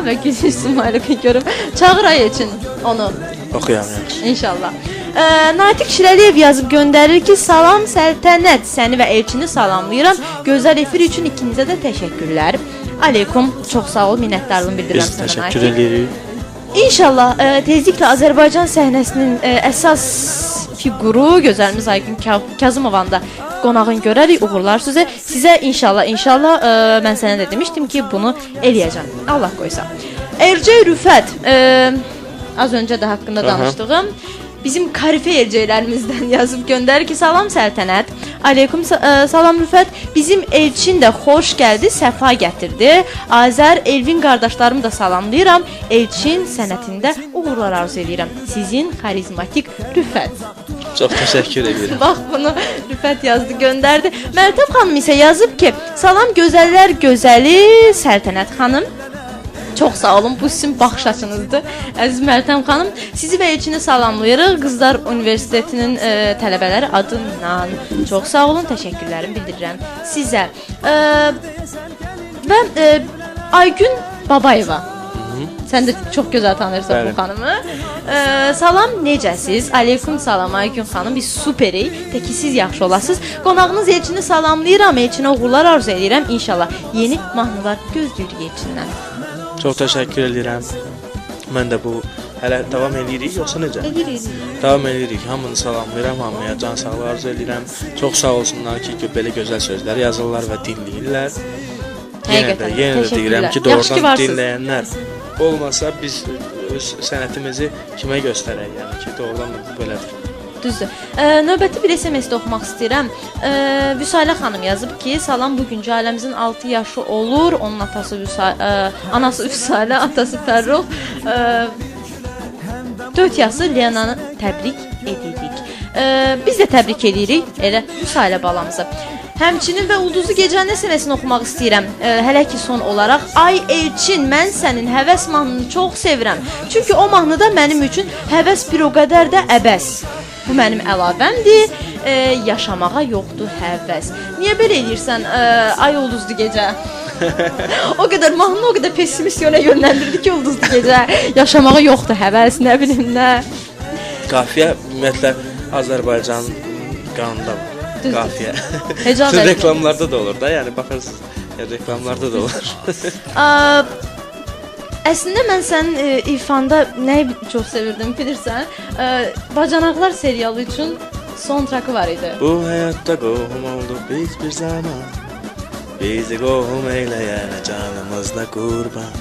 və Gülsün İsmailov'u görüm, çağır ay Elçin onu. Oxuyam yaxşı. İnşallah. Natiq Şirəliyev yazıb göndərir ki, salam Səltənət, səni və Elçini salamlayıram. Gözəl efir üçün ikinizə də təşəkkürlər. Aleykum, çox sağ ol, minnətdarlığımı bildirirəm Biz sənə təşəkkür Natiq. edirik. İnşallah tezliklə Azərbaycan səhnəsinin əsas figuru gözəlimiz Aygün Kazımovanın da qonağını görərik, uğurlar sizə inşallah mən sənə də demişdim ki, bunu eləyəcəm. Allah qoysa. Ercə Rüfət az öncə də haqqında danışdığım bizim karife elcəklərimizdən yazıb göndərir ki, salam Səltənət. Aleykum salam Rüfət. Bizim Elçin də xoş gəldi, səfa gətirdi. Azər Elvin qardaşlarımı da salamlayıram. Elçin sənətində uğurlar arzu edirəm. Sizin xarizmatik Rüfət. Çox təşəkkür edirəm. Bax bunu Rüfət yazdı, göndərdi. Məltəm xanım isə yazıb ki, salam gözəllər gözəli Səltənət xanım. Çox sağ olun, bu sizin baxış açınızdır. Əziz Məltəm xanım, sizi və Elçini salamlayırıq. Qızlar Universitetinin tələbələri adıyla. Çox sağ olun, təşəkkürlərimi bildirirəm sizə. Və Aygün Babayeva. Sən də çox gözəl tanıyırsan bu xanımı. Salam, necəsiz? Aleyküm salam Aygün xanım. Biz superik. Təki siz yaxşı olasınız. Qonağınız Elçini salamlayıram. Elçinə uğurlar arzu edirəm. İnşallah yeni mahnılar gözləyirik Elçindən. Çox təşəkkür edirəm. Mən də bu hələ davam edirik yoxsa necə? Edirik. Davam edirik. Hamını salamlayıram, hamıya can sağlığı arzu edirəm. Çox sağ olsunlar ki, belə gözəl sözlər yazırlar və dinləyirlər. Yenə də deyirəm ki, doğrudan dinləyənlər olmasa biz öz sənətimizi kimə göstərək? Yəni ki, doğrudan belədir. Düzdür. Növbəti bir SMS-də oxumaq istəyirəm. Vüsalə xanım yazıb ki, salam, bugünkü ailəmizin 6 yaşı olur. Onun anası Vüsalə, atası Fərrux. 4 yaşı Leonanı təbrik edirik. Biz də təbrik edirik elə Vüsalə balamızı. Həmçinin və Ulduzlu Gecənin SMS-ini oxumaq istəyirəm. Hələ ki son olaraq, ay Elçin, mən sənin həvəs mahnını çox sevirəm. Çünki o mahnıda mənim üçün həvəs bir o qədər də əbəs. Bu mənim əlavəmdir. Yaşamağa yoxdur həvəs. Niyə belə edirsən, ay Ulduzlu Gecə? O qədər mahnı o qədər pessimist yönə yönləndirdi ki, Ulduzlu Gecə. Yaşamağa yoxdur həvəs, nə bilim nə. Qafiyə ümumiyyətlə Azərbaycan qanunda var. Qafiyə. Hecab reklamlarda da olur da, yəni baxırsınız, reklamlarda da olur. Əslində mən sənin ifanda nəyi çox sevirdim bilirsən? Bacanaqlar serialı üçün soundtrackı var idi. Bu həyatda qohum olduq biz bir zaman. Bizi qohum eyləyən canımızda qurban.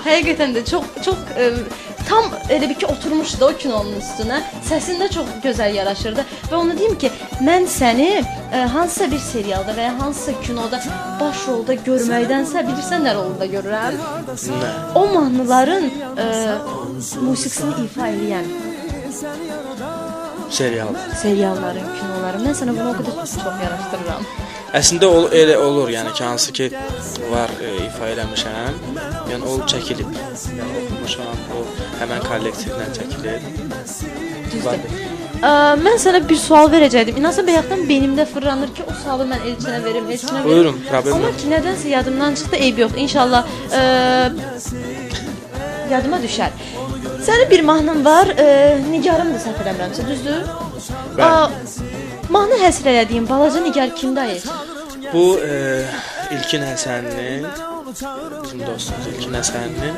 Həqiqətən də çox tam elə bir ki oturmuşdu o kinonun üstünə. Səsində çox gözəl yaraşırdı və onu deyim ki, mən səni hansısa bir serialda və ya hansısa kinoda baş rolda görməkdənsə bilirsən nə rolda görürəm? O mahnıların musiqisini ifa edən serialların, kinoların. Mən sənə bunu o qədər çox yaraşdırıram. Əslində elə olur, yəni ki, hansı ki var ifa eləmişəm, yəni o çəkilib, yəni oxumuşam, o həmən kollektivlə çəkilir. Düzdür. Mən sənə bir sual verəcəkdim. İnansan bayaqdan beynimdə fırlanır ki, o sualı mən Elçinə verim, Elçinə verim. Buyurun, problem yox. Amma ki, nədənsə yadımdan çıxdı, eyb yox. İnşallah yadıma düşər. Sənin bir mahnın var, Nigarımdır səhv eləmirəmsə, düzdür? Mahnı həsr elədiyim balaca Nigar kimdə Elçin? Bu İlkin Həsəninin, bizim dostumuz İlkin Həsəninin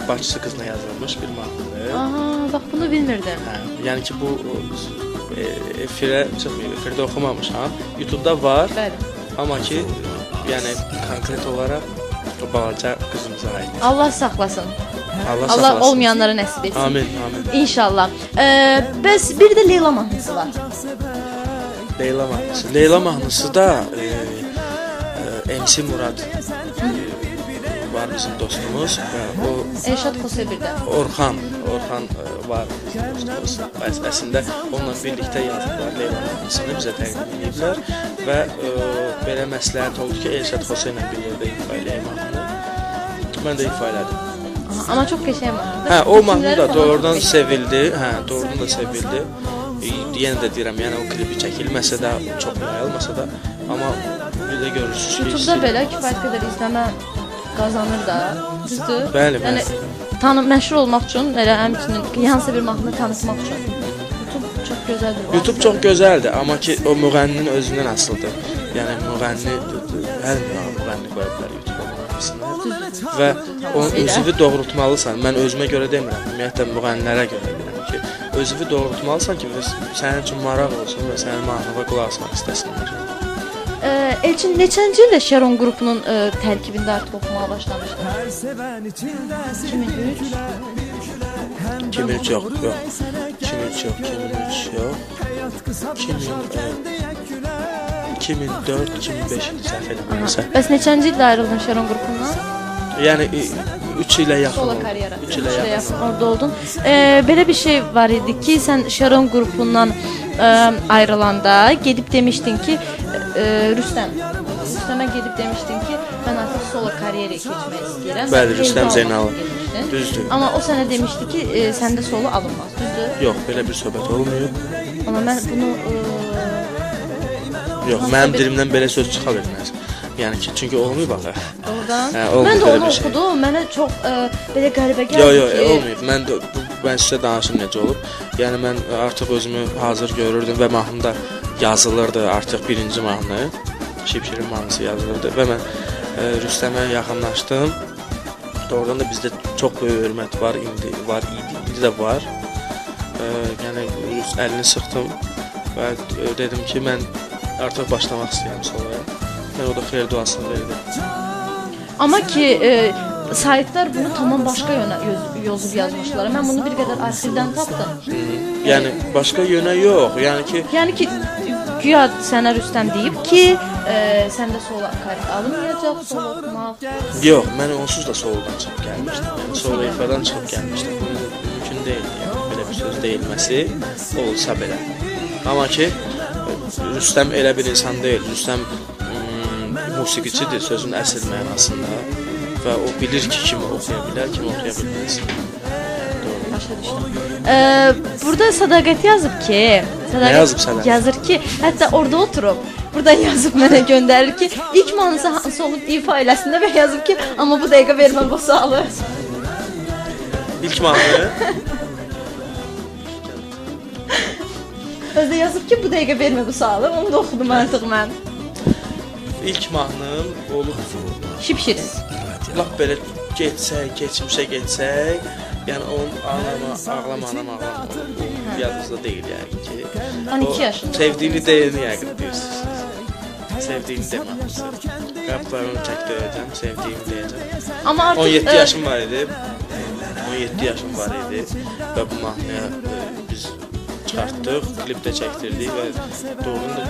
bacısı qızına yazılmış bir mahnıdır. Aha, bax bunu bilmirdim. Yəni ki, bu efirə çıxmıyor, efirdə oxumamışam. YouTube-da var, bəli. Amma ki, yəni konkret olaraq o balaca qızımıza aiddir. Allah saxlasın. Allah olmayanlara nəsib etsin. Amin, amin. İnşallah. Bəs bir də Leyla mahnısı var. Leyla mahnısı da MC Murad var bizim dostumuz və o Elşad Xosebirdə. Orxan var dostumuz. Əslində onunla birlikdə yazdılar Leyla mahnısını bizə təqdim ediblər və belə məsləhət oldu ki, Elşad Xosa ilə bir yerdə ifa eləyək mahnını. Mən də ifa elədim. Amma çox qəşəng mahnıdır. O mahnı da doğrudan sevildi. Doğrudan da sevildi. Yenə də deyirəm, yəni o klipi çəkilməsə də, çox yayılmasa da, amma bir də görürsünüz ki, YouTube-da belə kifayət qədər izləmə qazanır da, düzdür? Bəli. Yəni məşhur olmaq üçün, elə həmçinin hansısa bir mahnını tanıtmaq üçün YouTube çox gözəldir. YouTube çox gözəldir, amma ki o müğənninin özündən asılıdır. Yəni müğənni hər müğənni qoya bilər YouTube mahnısını və onun özünü doğrultmalısan. Mən özümə görə demirəm, ümumiyyətlə müğənnilərə görə deyirəm ki, özünü doğrultmalısan ki, sənin üçün maraq olsun və sənin mahnına qulaq asmaq istəsinlər. Elçin, neçənci ildə Şeron qrupunun tərkibində artıq oxumağa başlamışdın? 2003 yox. 2004-2005 səhv eləmirəmsə. Bəs neçənci ildə ayrıldın Şeron qrupundan? Yəni 3 ilə yaxın. Solo oldu. karyera. 3 ilə yaxın. Orada oldun. Belə bir şey var idi ki, sən Sharon qrupundan ayrılanda gedib demişdin ki, Rüstəmə gedib demişdin ki, mən artıq solo karyeraya keçmək istəyirəm. Bəli, Rüstəm Eldə Zeynalov. almaq demişdin. Düzdür. Amma o sənə demişdi ki, səndə solo alınmaz, düzdür? Yox, belə bir söhbət olmuyor. Amma mən bunu Yox, mənim dilimdən belə söz çıxa bilməz. Yəni ki, çünki olmuyor bax. oradan. Olmuyor Mən də belə onu bir şey. oxudum. Mənə çox belə qəribə gəldi Yox, ki, olmuyor. Mən sizə danışım necə olub. Yəni mən artıq özümü hazır görürdüm və mahnıda yazılırdı artıq birinci mahnı. Şipşirin mahnısı yazılırdı və mən Rüstəmə yaxınlaşdım. Oradan da bizdə çox böyük hörmət var, indi də var. Yəni əlini sıxdım və dedim ki, mən artıq başlamaq istəyirəm soloya. Mən o da xeyir duasını verdi. amma ki saytlar bunu tamam başqa yönə yozub yazmışlar. Mən bunu bir qədər arxivdən tapdım. Yəni başqa yönə yox. Yəni ki güya sənə Rüstəm deyib ki, səndə solo karyera alınmayacaq, solo oxumaq. Yox, mən onsuz da solodan çıxıb gəlmişdim. Yəni solo ifadan çıxıb gəlmişdim. Bu mümkün deyil. Yəni belə bir söz deyilməsi olsa belə. Amma ki Rüstəm elə bir insan deyil. Rüstəm musiqiçidir sözün əsl mənasında və o bilir ki, kim oxuya bilər, kim oxuya bilməz. Başa düşdüm. Burada Sədaqət yazıb ki, Nə yazıb Sədaqət? Yazır ki, hətta orada oturub, burada yazıb mənə göndərir ki, ilk mahnısı hansı olub ifa eləsində və yazıb ki, amma bu dəqiqə vermə bu sualı. İlk mahnı Özdə yazıb ki, bu dəqiqə vermə bu sualı. Onu da oxudum artıq mən. ilk mahnım olub Şipşirin. lap belə getsək, keçmişə getsək, yəni onun ağlama yadınızda deyil yəni ki. 12 yaşında. Sevdiyini deyəni yəqin deyirsiniz. Sevdiyini deməmişsiniz. Qaplarını tək döyəcəm, sevdiyimi deyəcəm. Amma artıq 17 yaşım var idi. 17 yaşım var idi və bu mahnıya biz çıxartdıq, klip də çəkdirdik və doğrudan da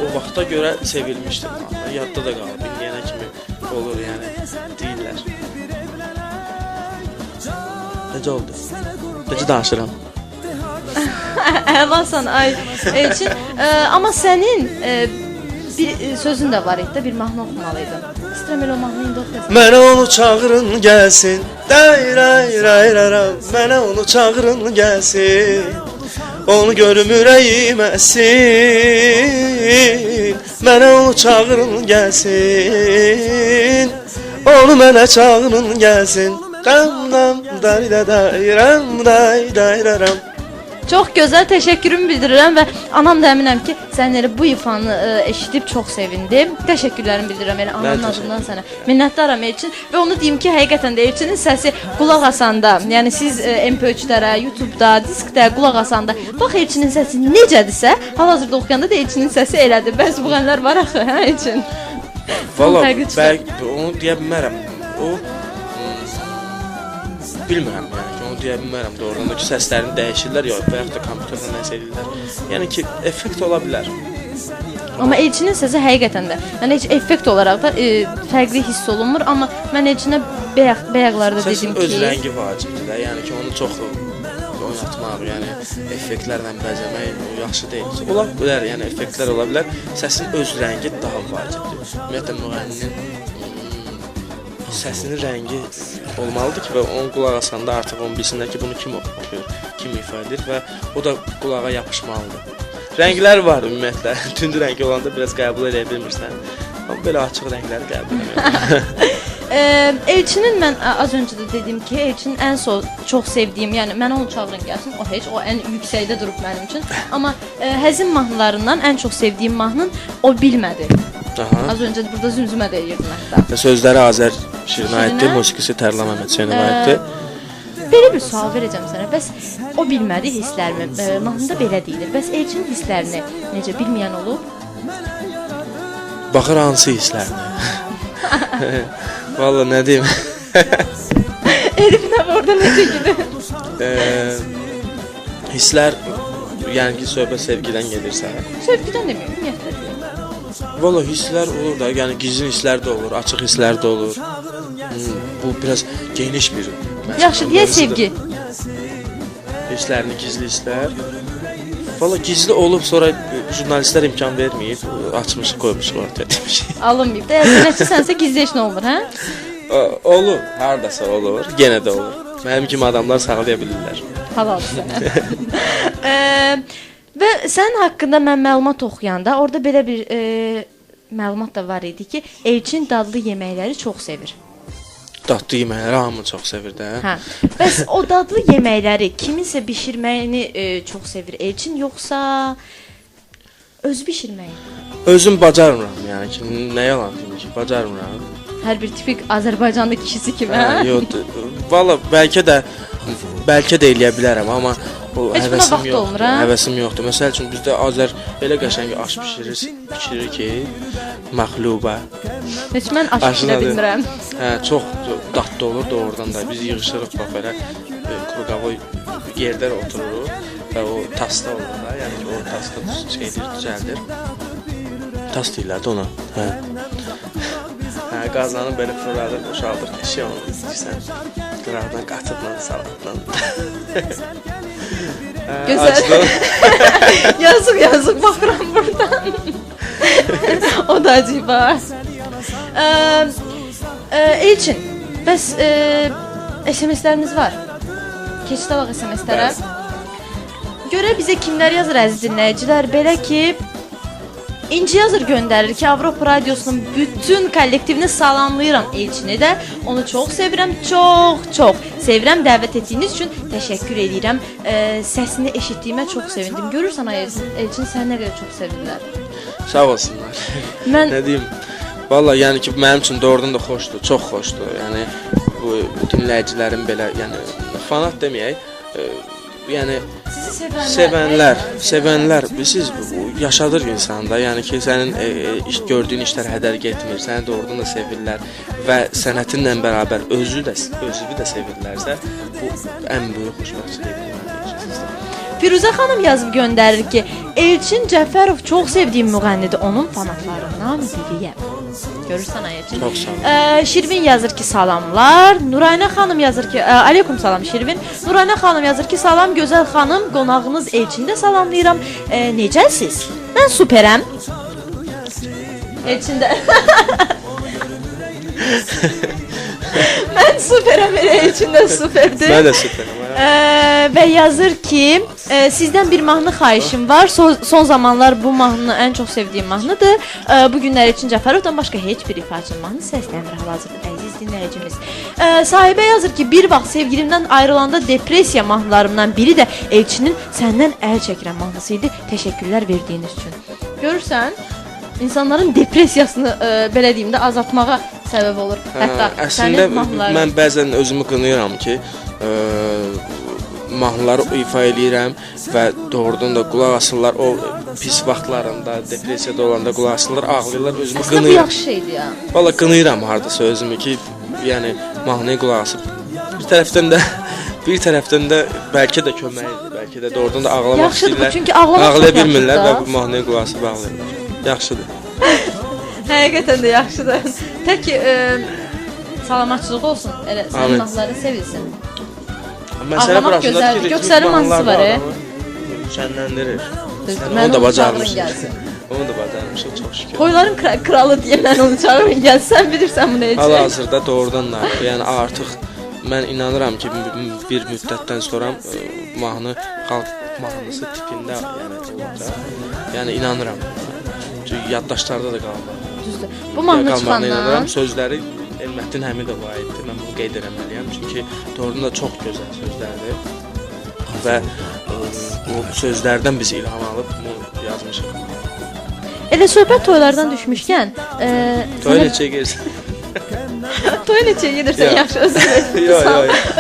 o vaxta görə sevilmişdi mahnı. Yadda da qalıb, indiyənə kimi olur yəni deyirlər. Necə oldu? Necə danışıram? Əlasan ay Elçin. Amma sənin bir sözün də var idi də, bir mahnı oxumalıydın. İstəyirəm elə o mahnını indi oxuyasın. Mənə onu çağırın gəlsin, dayrayraram. Mənə onu çağırın gəlsin, onu görüm ürəyim əsin. Mənə onu çağırın gəlsin, onu mənə çağırın gəlsin. Dam dayraram. Çox gözəl, təşəkkürümü bildirirəm və anam da əminəm ki, sən elə bu ifanı eşidib çox sevindi. Təşəkkürlərimi bildirirəm elə anamın adından sənə. Minnətdaram Elçin və onu deyim ki, həqiqətən də Elçinin səsi qulaq asanda, yəni siz MP3-lərə, YouTube-da, diskdə qulaq asanda, bax Elçinin səsi necədirsə, hal-hazırda oxuyanda da Elçinin səsi elədir. Bəs bu qənlər var axı, hə Elçin? Valla, onu deyə bilmərəm. O bilmirəm yəni ki, onu deyə bilmərəm doğrudan da ki, səslərini dəyişirlər ya və yaxud da kompüterdən nəsə edirlər. Yəni ki, effekt ola bilər. Amma Elçinin səsi həqiqətən də, yəni heç effekt olaraq da fərqli hiss olunmur, amma mən Elçinə bayaqlarda dedim Səsin ki, öz rəngi vacibdir də, yəni ki, onu çox oynatmaq, yəni effektlərlə bəzəmək yaxşı deyil. Ola bilər, yəni effektlər ola bilər, səsin öz rəngi daha vacibdir. Ümumiyyətlə müğənninin səsinin rəngi olmalıdır ki, və onu qulaq asanda artıq onu bilsinlər ki, bunu kim oxuyur, kim ifa edir və o da qulağa yapışmalıdır. Rənglər var ümumiyyətlə, tünd rəngi olanda biraz qəbul edə bilmirsən, amma belə açıq rəngləri qəbul edirəm. Elçinin mən az öncə də dedim ki, Elçinin ən çox sevdiyim, yəni mənə onu çağırın gəlsin, o heç, o ən yüksəkdə durub mənim üçün. Amma həzin mahnılarından ən çox sevdiyim mahnın O Bilmədi. Az öncə burada zümzümə deyirdim hətta. Sözləri Azər Şirinayətdir, musiqisi Tərlan Məmməd Hüseynovayətdir. Belə bir sual verəcəm sənə. Bəs o bilmədi hisslərimi. Mahnıda belə deyilir. Bəs Elçinin hisslərini necə bilməyən olub? Baxır hansı hisslərini? Valla nə deyim? Elif nə orada necə gidir? Hisslər, yəni ki, söhbət sevgidən gedirsə. Sevgidən deməyim, ümumiyyətlə. Valla hisslər olur da, yəni gizlin hisslər də olur, açıq hisslər də olur. bu biraz geniş bir Yaxşı deyə sevgi. Hisslərini gizli istər. Valla gizli olub sonra jurnalistlər imkan verməyib, açmış qoymuş ortaya demiş. Alınmayıb da. Sənətçisənsə gizli heç nə olmur, hə? Olur, hardasa olur, yenə də olur. Mənim kimi adamlar saxlaya bilirlər. Halal sənə. Və sənin haqqında mən məlumat oxuyanda orada belə bir məlumat da var idi ki, Elçin dadlı yeməkləri çox sevir. Dadlı yeməkləri hamı çox sevir də. Hə. Bəs o dadlı yeməkləri kiminsə bişirməyini çox sevir Elçin yoxsa özü bişirməyi? Özüm bacarmıram, yəni ki, nə yalan deyim ki, bacarmıram. Hər bir tipik Azərbaycanlı kişisi kimi, hə? Yox. Valla bəlkə də eləyə bilərəm, amma o heç buna vaxt olmur, hə? Həvəsim yoxdur. Məsəl üçün bizdə Azər elə qəşəng aş bişirir ki, məxluba. Heç mən aş bişirə bilmirəm. Hə, çox dadlı olur doğrudan da. Biz yığışırıq bax belə kruqavoy yerdə otururuq və o tasta olur da, yəni ki, o tasta düzəldir. Tas deyirlər də ona. Hə. Hə, qazanı belə fırladır, boşaldır, şey onu istəyirsən. Qıraqdan qatıqla, salatla. Gözəl. Yazıq baxıram buradan. O da acaba. Elçin, bəs SMS-lərimiz var. Keçid alaq SMS-lərə. Görə bizə kimlər yazır əziz dinləyicilər? Belə ki, İnci yazır göndərir ki, Avropa Radiosunun bütün kollektivini salamlayıram Elçini də. Onu çox sevirəm, çox sevirəm. Dəvət etdiyiniz üçün təşəkkür edirəm. Səsini eşitdiyimə çox sevindim. Görürsən Elçin səni nə qədər çox sevirlər. Sağ olsunlar. Mən nə deyim? Valla yəni ki, mənim üçün doğrudan da xoşdur, çox xoşdur. Yəni bu dinləyicilərin belə, yəni fanat deməyək, yəni sevənlər, siz yaşadır insanda, yəni ki, sənin gördüyün işlər hədər getmir, səni doğrudan da sevirlər və sənətinlə bərabər özü də sevirlərsə, bu ən böyük xoşbəxtçilikdir. Firuzə xanım yazıb göndərir ki, Elçin Cəfərov çox sevdiyim müğənnidir, onun fanatlarından biriyəm. Görürsən Elçin? Çox sağ ol. Şirvin yazır ki, salamlar. Nuraynə xanım yazır ki, aleykum salam Şirvin. Nuraynə xanım yazır ki, salam gözəl xanım, qonağınız Elçində salamlayıram. Necəsiz? Mən superəm. Elçində. Mən superəm, Elçində superdir. Mən də superəm. Və yazır ki, sizdən bir mahnı xahişim var. Son zamanlar bu mahnını ən çox sevdiyim mahnıdır. Bu günlər Elçin Cəfərovdan başqa heç bir ifaçının mahnı səslənmir hal-hazırda əziz dinləyicimiz. Sahibə yazır ki, bir vaxt sevgilimdən ayrılanda depressiya mahnılarımdan biri də Elçinin səndən əl çəkirəm mahnısı idi. Təşəkkürlər verdiyiniz üçün. Görürsən, insanların depressiyasını belə deyim də azaltmağa səbəb olur. Hətta sənin mahnıların. Mən bəzən özümü qınayıram ki, mahnıları ifa eləyirəm və doğrudan da qulaq asırlar o pis vaxtlarında, depressiyada olanda qulaq asırlar, ağlayırlar, özümü qınayıram. Aslında bu yaxşı şeydir ya. Valla qınayıram hardasa özümü ki, yəni mahnıya qulaq asıb. Bir tərəfdən də bəlkə də köməkdir, bəlkə də doğrudan da ağlamaq istəyirlər. Yaxşıdır, çünki ağlamaq ağlaya bilmirlər və bu mahnıya qulaq asıb ağlayırlar. Yaxşıdır. Həqiqətən də yaxşıdır. Tək salamatçılıq olsun, elə sənin mahnıların sevilsin. Ağlamaq gözəldir, Göksərin mahnısı var, şənləndirir. Onu da bacarmışsın. Onu da bacarmışım, çox şükür. Toyların kralı deyirlər, onu çağırın gəlsən, bilirsən bu necə? Hal-hazırda doğrudan da, yəni artıq mən inanıram ki, bir müddətdən sonra mahnı xalq mahnısı tipində olacaq. Yəni inanıram. Çünki yaddaşlarda da qalmalı. Düzdür. Bu mahnı çıxandan sözləri Elmətdin Həmidova aiddir. Mən bunu qeyd etməliyəm. Çünki doğrudan da çox gözəl sözlərdir. Və o sözlərdən biz ilham alıb bunu yazmışıq. Elə söhbət toylardan düşmüşkən, toya neçəyə gelirsən? Toya neçəyə gedirsən, yaxşı özür Yox.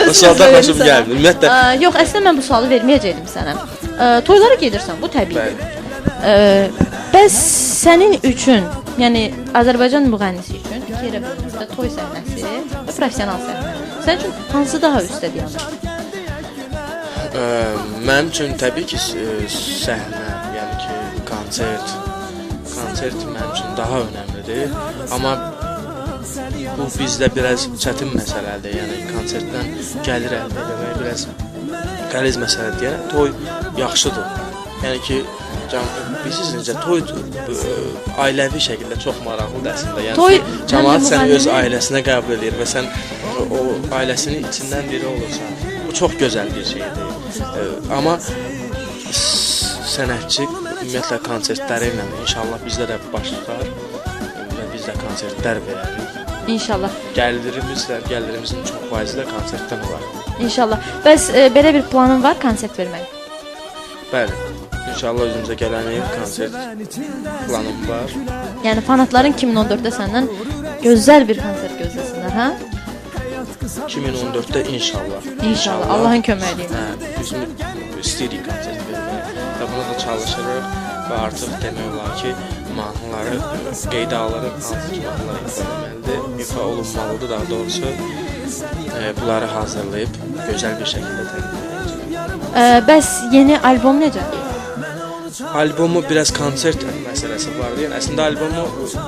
O sualdan başım gəldi. Ümumiyyətlə. Yox, əslində mən bu sualı verməyəcəydim sənə. Toylara gedirsən, bu təbiidir. Bəs sənin üçün, yəni Azərbaycan müğənnisi üçün iki yerə bölünmüşdə toy səhnəsi və professional səhnə. Sənin üçün hansı daha üstədir yanır? Mənim üçün təbii ki, səhnə, yəni ki, konsert mənim üçün daha önəmlidir. Amma bu bizdə biraz çətin məsələdir. Yəni konsertdən gəlir əldə etmək biraz qəliz məsələdir. Yəni toy yaxşıdır. Yəni ki, bilirsiniz, toy ailəvi şəkildə çox maraqlıdır əslində. Yəni Toy, cəmaət səni öz müğənnini- ailəsinə qəbul edir və sən o ailəsinin içindən biri olursan. Bu çox gözəl bir şeydir. Amma sənətçi ümumiyyətlə konsertləri ilə inşallah bizdə də başlar və biz də konsertlər verərik. İnşallah. Gəlirimizin çox faizi də konsertdən olar. İnşallah. Bəs belə bir planın var konsert vermək? Bəli. İnşallah özümüzə gələn konsert planım var. Yəni fanatların 2014-də səndən gözəl bir konsert gözləsinlər, hə? 2014-də inşallah. İnşallah. Allahın köməkliyi ilə. Biz istəyirik konsert vermək və buna da çalışırıq və artıq demək olar ki, mahnıları qeydə alırıq, hansı ki mahnılar ifa etməlidir, ifa olunmalıdır daha doğrusu. Bunları hazırlayıb gözəl bir şəkildə təqdim edəcəyik. Bəs yeni albom necə? Albomu biraz konsert məsələsi vardı. Yəni əslində albomu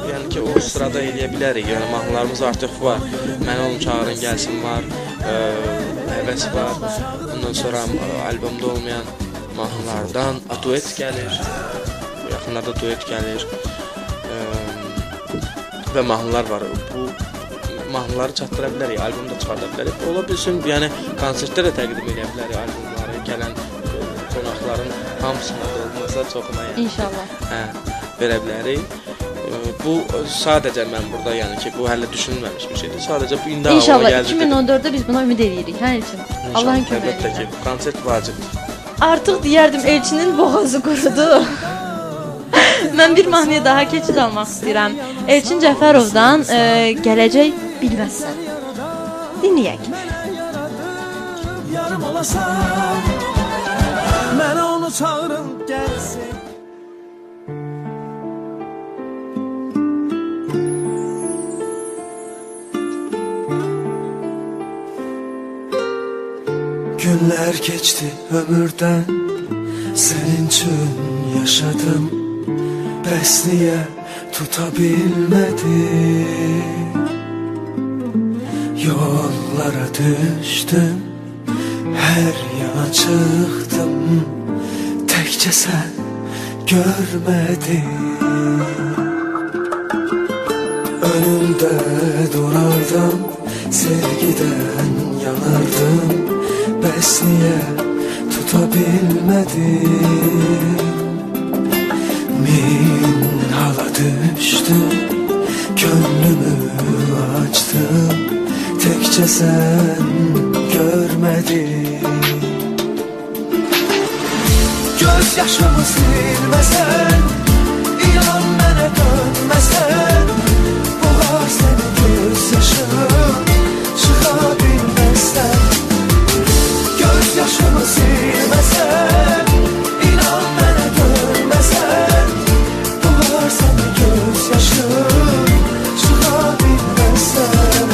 yəni ki o sırada eləyə bilərik. Yəni mahnılarımız artıq var. Məni olun çağırın gəlsin var. Həvəs var. Ondan sonra albomda olmayan mahnılardan duet gəlir. Yaxınlarda duet gəlir. Və mahnılar var. Bu mahnıları çatdıra bilərik, albomda çıxarda bilərik. Ola bilsin, yəni konsertdə də təqdim edə bilərik albomları gələn qonaqların hamısına da olmasa çoxuna yəni. İnşallah. Verə bilərik. Bu sadəcə mən burada yəni ki, bu hələ düşünülməmiş bir şeydir. Sadəcə bu indi ağlıma İnşallah gəldi. 2014-də biz buna ümid edirik, hə Elçin? Allahın köməyi Əlbəttə ki, ilə. konsert vacibdir. Artıq deyərdim Elçinin boğazı qurudu. Mən bir mahnıya daha keçid almaq istəyirəm. Elçin Cəfərovdan Gələcək bilməzsən. Dinləyək. Yarım olasan, mənə onu çağırın gəlsin. Günler geçti ömürden, senin için yaşadım. Bəs niyə tutabilmədim? Yollara düştüm, her yana çıktım. Təkcə sən görmedin. Önümde durardım, sevgiden yanardım. Bəs niyə tutabilmədim? Min hala düştüm, gönlümü açtım. Təkcə sən görmedin. Göz yaşımı silməsən, inan mənə dönməsən, boğar səni göz yaşım, çıxa bilməzsən. Göz yaşımı silməsən, inan mənə dönməsən, boğar səni göz yaşım, çıxa bilməzsən.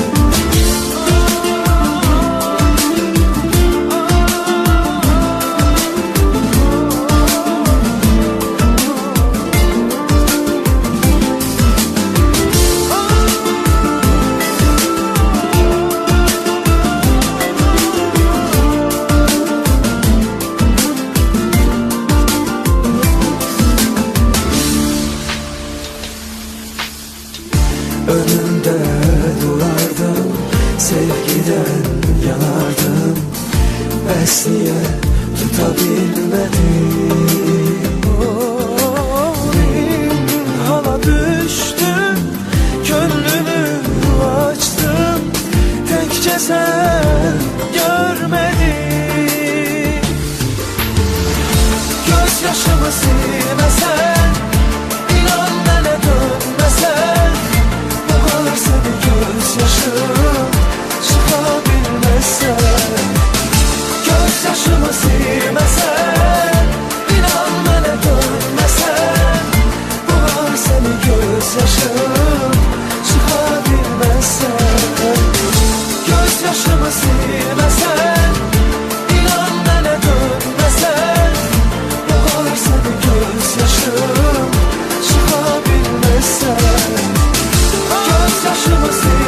Önümde durardım, sevgiden yanardım. Bəs niyə tutabilmədim? Min hala düştüm, gönlümü açtım. Təkcə sən görmedin. Göz yaşımı silməsən, inan mənə dönməsən, boğar səni göz yaşım, çıxa bilməzsən. Göz yaşımı silməsən, inan mənə dönməsən, boğar səni göz yaşım, çıxa bilməzsən. Göz yaşımı silməsən, inan mənə dönməsən, boğar səni göz yaşım, çıxa bilməzsən. Göz yaşımı silməsən,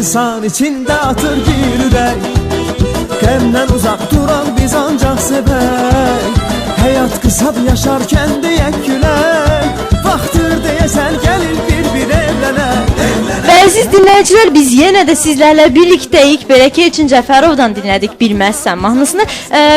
insan içində atır bir ürək. Qəmdən uzaq duran biz ancaq sevək. Həyat qısadır yaşarkən deyək gülək. Vaxtır deyəsən gəlir bir evlənək. Və əziz dinləyicilər, biz yenə də sizlərlə birlikdəyik. Belə ki, Elçin Cəfərovdan dinlədik Bilməzsən mahnısını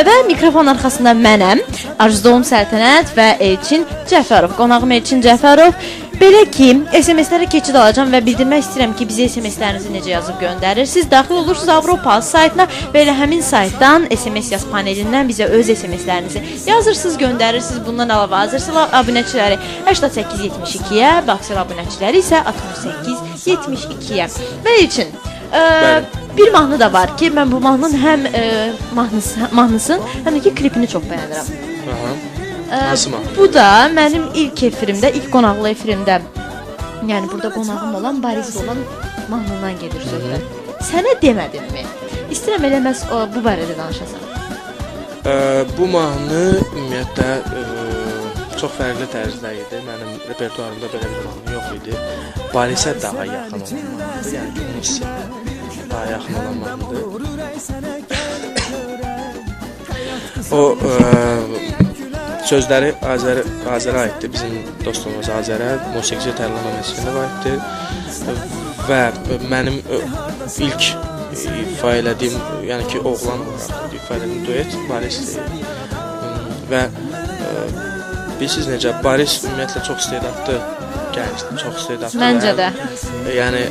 və mikrofon arxasında mənəm, Arzudoğum Səltənət və Elçin Cəfərov. Qonağım Elçin Cəfərov. Belə ki, SMS-lərə keçid alacağam və bildirmək istəyirəm ki, bizə SMS-lərinizi necə yazıb göndərirsiniz. Daxil olursunuz Avropa saytına və elə həmin saytdan SMS yaz panelindən bizə öz SMS-lərinizi yazırsınız, göndərirsiniz. Bundan əlavə Azərbaycan abunəçiləri 8872-yə, Baksel abunəçiləri isə 6872-yə. Və üçün bir mahnı da var ki, mən bu mahnının həm mahnısın, həm də ki, klipini çox bəyənirəm. Bu da mənim ilk efirimdə, ilk qonaqlı efirimdə, yəni burada qonağım olan Baris olan mahnından gedir söhbət. Sənə demədimmi? İstəyirəm elə məhz bu barədə danışasan. Bu mahnı ümumiyyətlə çox fərqli tərzdə idi. Mənim repertuarımda belə bir mahnı yox idi. Barisə daha yaxın olan mahnıdır, yəni ki, onun daha yaxın olan mahnıdır. O sözləri Azərə aiddir, bizim dostumuz Azərə, musiqici Tərlan Məmədovə aiddir və mənim ilk ifa elədiyim, yəni ki, oğlan olaraq ifa elədiyim duet Barisdir və bilirsiniz necə, Baris ümumiyyətlə çox istedadlı gəncdir, çox istedadlı. Məncə də. Yəni,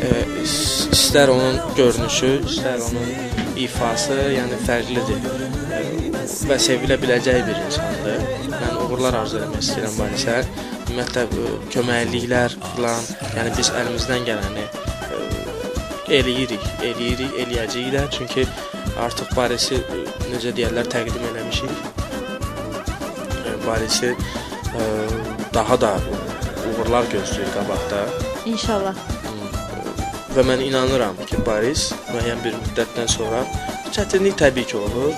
istər onun görünüşü, istər onun ifası, yəni fərqlidir və sevilə biləcəyi bir insandır. Mən uğurlar arzu etmək istəyirəm Barisə. Ümumiyyətlə, köməkliklər filan, yəni biz əlimizdən gələni eləyəcəyik də. Çünki artıq Barisi, necə deyərlər, təqdim eləmişik. Barisi daha da uğurlar gözləyir qabaqda. İnşallah. Və mən inanıram ki, Baris müəyyən bir müddətdən sonra, çətinlik təbii ki olur,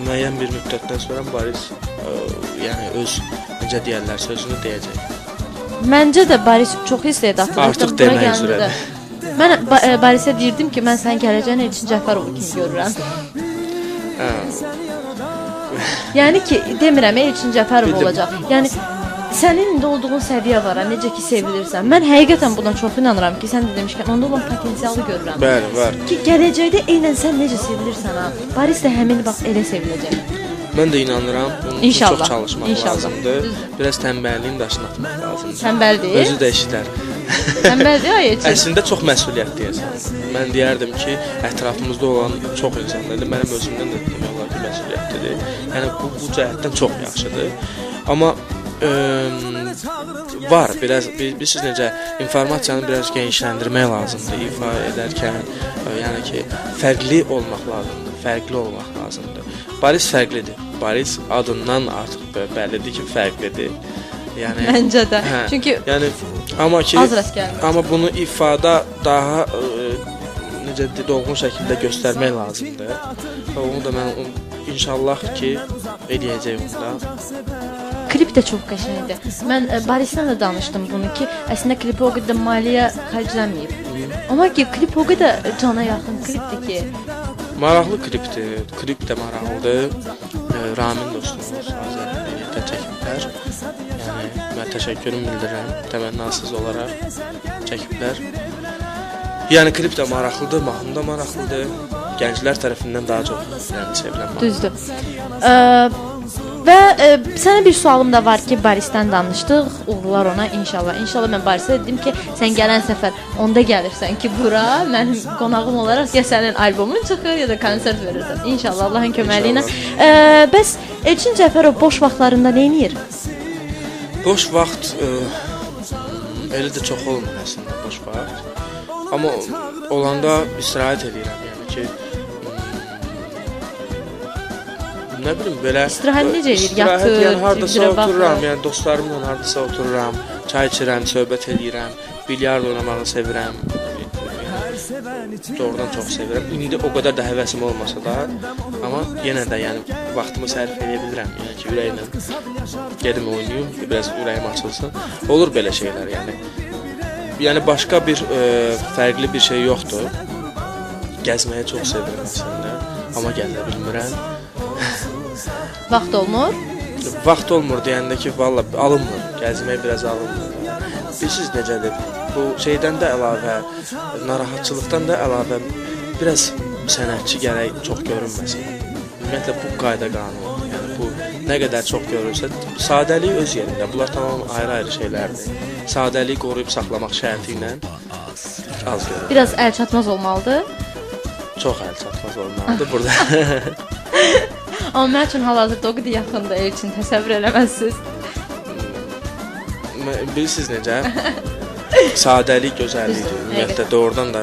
müəyyən bir müddətdən sonra Baris yəni öz, necə deyərlər, sözünü deyəcək. Məncə də Baris çox istedadlıdır. Artıq demək üzrədir. Mən Barisə deyirdim ki, mən sənin gələcəyini Elçin Cəfərov kimi görürəm. Yəni ki, demirəm Elçin Cəfərov olacaq. Yəni sənin indi olduğun səviyyə var, necə ki sevilirsən. Mən həqiqətən buna çox inanıram ki, sən də demişkən, onda olan potensialı görürəm. Bəli, var. Ki gələcəkdə eynən sən necə sevilirsən ha, Baris də həmin vaxt elə seviləcək. Mən də inanıram, bunun üçün çox çalışmaq lazımdır. Biraz tənbəlliyini daşını atmaq lazımdır. Tənbəldir? Özü də eşidər. Tənbəldir, ay Elçin. Əslində çox məsuliyyət deyəsən. Mən deyərdim ki, ətrafımızda olan çox insanlardır, mənim özümdən də demək olar ki, məsuliyyətlidir. Yəni, bu cəhətdən çox yaxşıdır. Amma var, bilirsiniz necə, informasiyanı biraz genişləndirmək lazımdır ifa edərkən, yəni ki, fərqli olmaq lazımdır. Baris fərqlidir. Baris adından artıq bəllidir ki, fərqlidir. Yəni, məncə də. Çünki yəni, az rast gəlmir. Amma bunu ifada daha necə dolğun şəkildə göstərmək lazımdır. Və onu da mən inşallah ki, eləyəcəyim onda. Klip də çox qəşəngdir. Mən Barislə də danışdım bunu ki, əslində klipi o qədər maliyyə xərclənməyib. Amma ki, klip o qədər cana yaxın klipdir ki. Maraqlı klipdir. Klip də maraqlıdır. Ramin dostumuz Azərlə birlikdə çəkiblər. Yəni, mən təşəkkürümü bildirirəm. Təmənnasız olaraq çəkiblər. Yəni, klip də maraqlıdır, mahnı da maraqlıdır. Gənclər tərəfindən daha çox sevilən mahnı. Düzdür. Və sənə bir sualım da var ki, Barisdən danışdıq, uğurlar ona inşallah. İnşallah mən Barisə dedim ki, sən gələn səfər onda gəlirsən ki, bura mənim qonağım olaraq ya sənin albomun çıxır, ya da konsert verirsən. İnşallah, Allahın köməliyi ilə. Bəs Elçin Cəfərov boş vaxtlarında nə edir? Boş vaxt elə də çox olmur əslində boş vaxt. Amma olanda istirahət edirəm, yəni ki, nə bilim, belə İstirahət necə edir? Yatır, yəni hardasa otururam, yəni dostlarımla hardasa otururam, çay içirəm, söhbət edirəm, bilyard oynamağı sevirəm. Doğrudan çox sevirəm. İndi o qədər də həvəsim olmasa da, amma yenə də yəni vaxtımı sərf edə bilirəm. Yəni ki, ürəklə gedim oynayım, biraz ürəyim açılsın. Olur belə şeylər, yəni. Yəni başqa bir fərqli bir şey yoxdur. Gəzməyi çox sevirəm əslində, amma gəzə bilmirəm. Vaxt olmur? Vaxt olmur deyəndə ki, valla alınmır. Gəzmək biraz alınmır. Bilirsiniz necədir? Bu şeydən də əlavə, narahatçılıqdan da əlavə biraz sənətçi gərək çox görünməsin. Ümumiyyətlə bu qayda qanunu. Yəni bu nə qədər çox görülsə, sadəlik öz yerində. Bunlar tamam ayrı-ayrı şeylərdir. Sadəliyi qoruyub saxlamaq şərti ilə az görülür. Biraz əl çatmaz olmalıdır. Çox əl çatmaz olmalıdır burada. Amma mən üçün hal-hazırda o qədər yaxında Elçin təsəvvür eləməzsiniz. Bilirsiniz necə? Sadəlik gözəllikdir. Ümumiyyətlə doğrudan da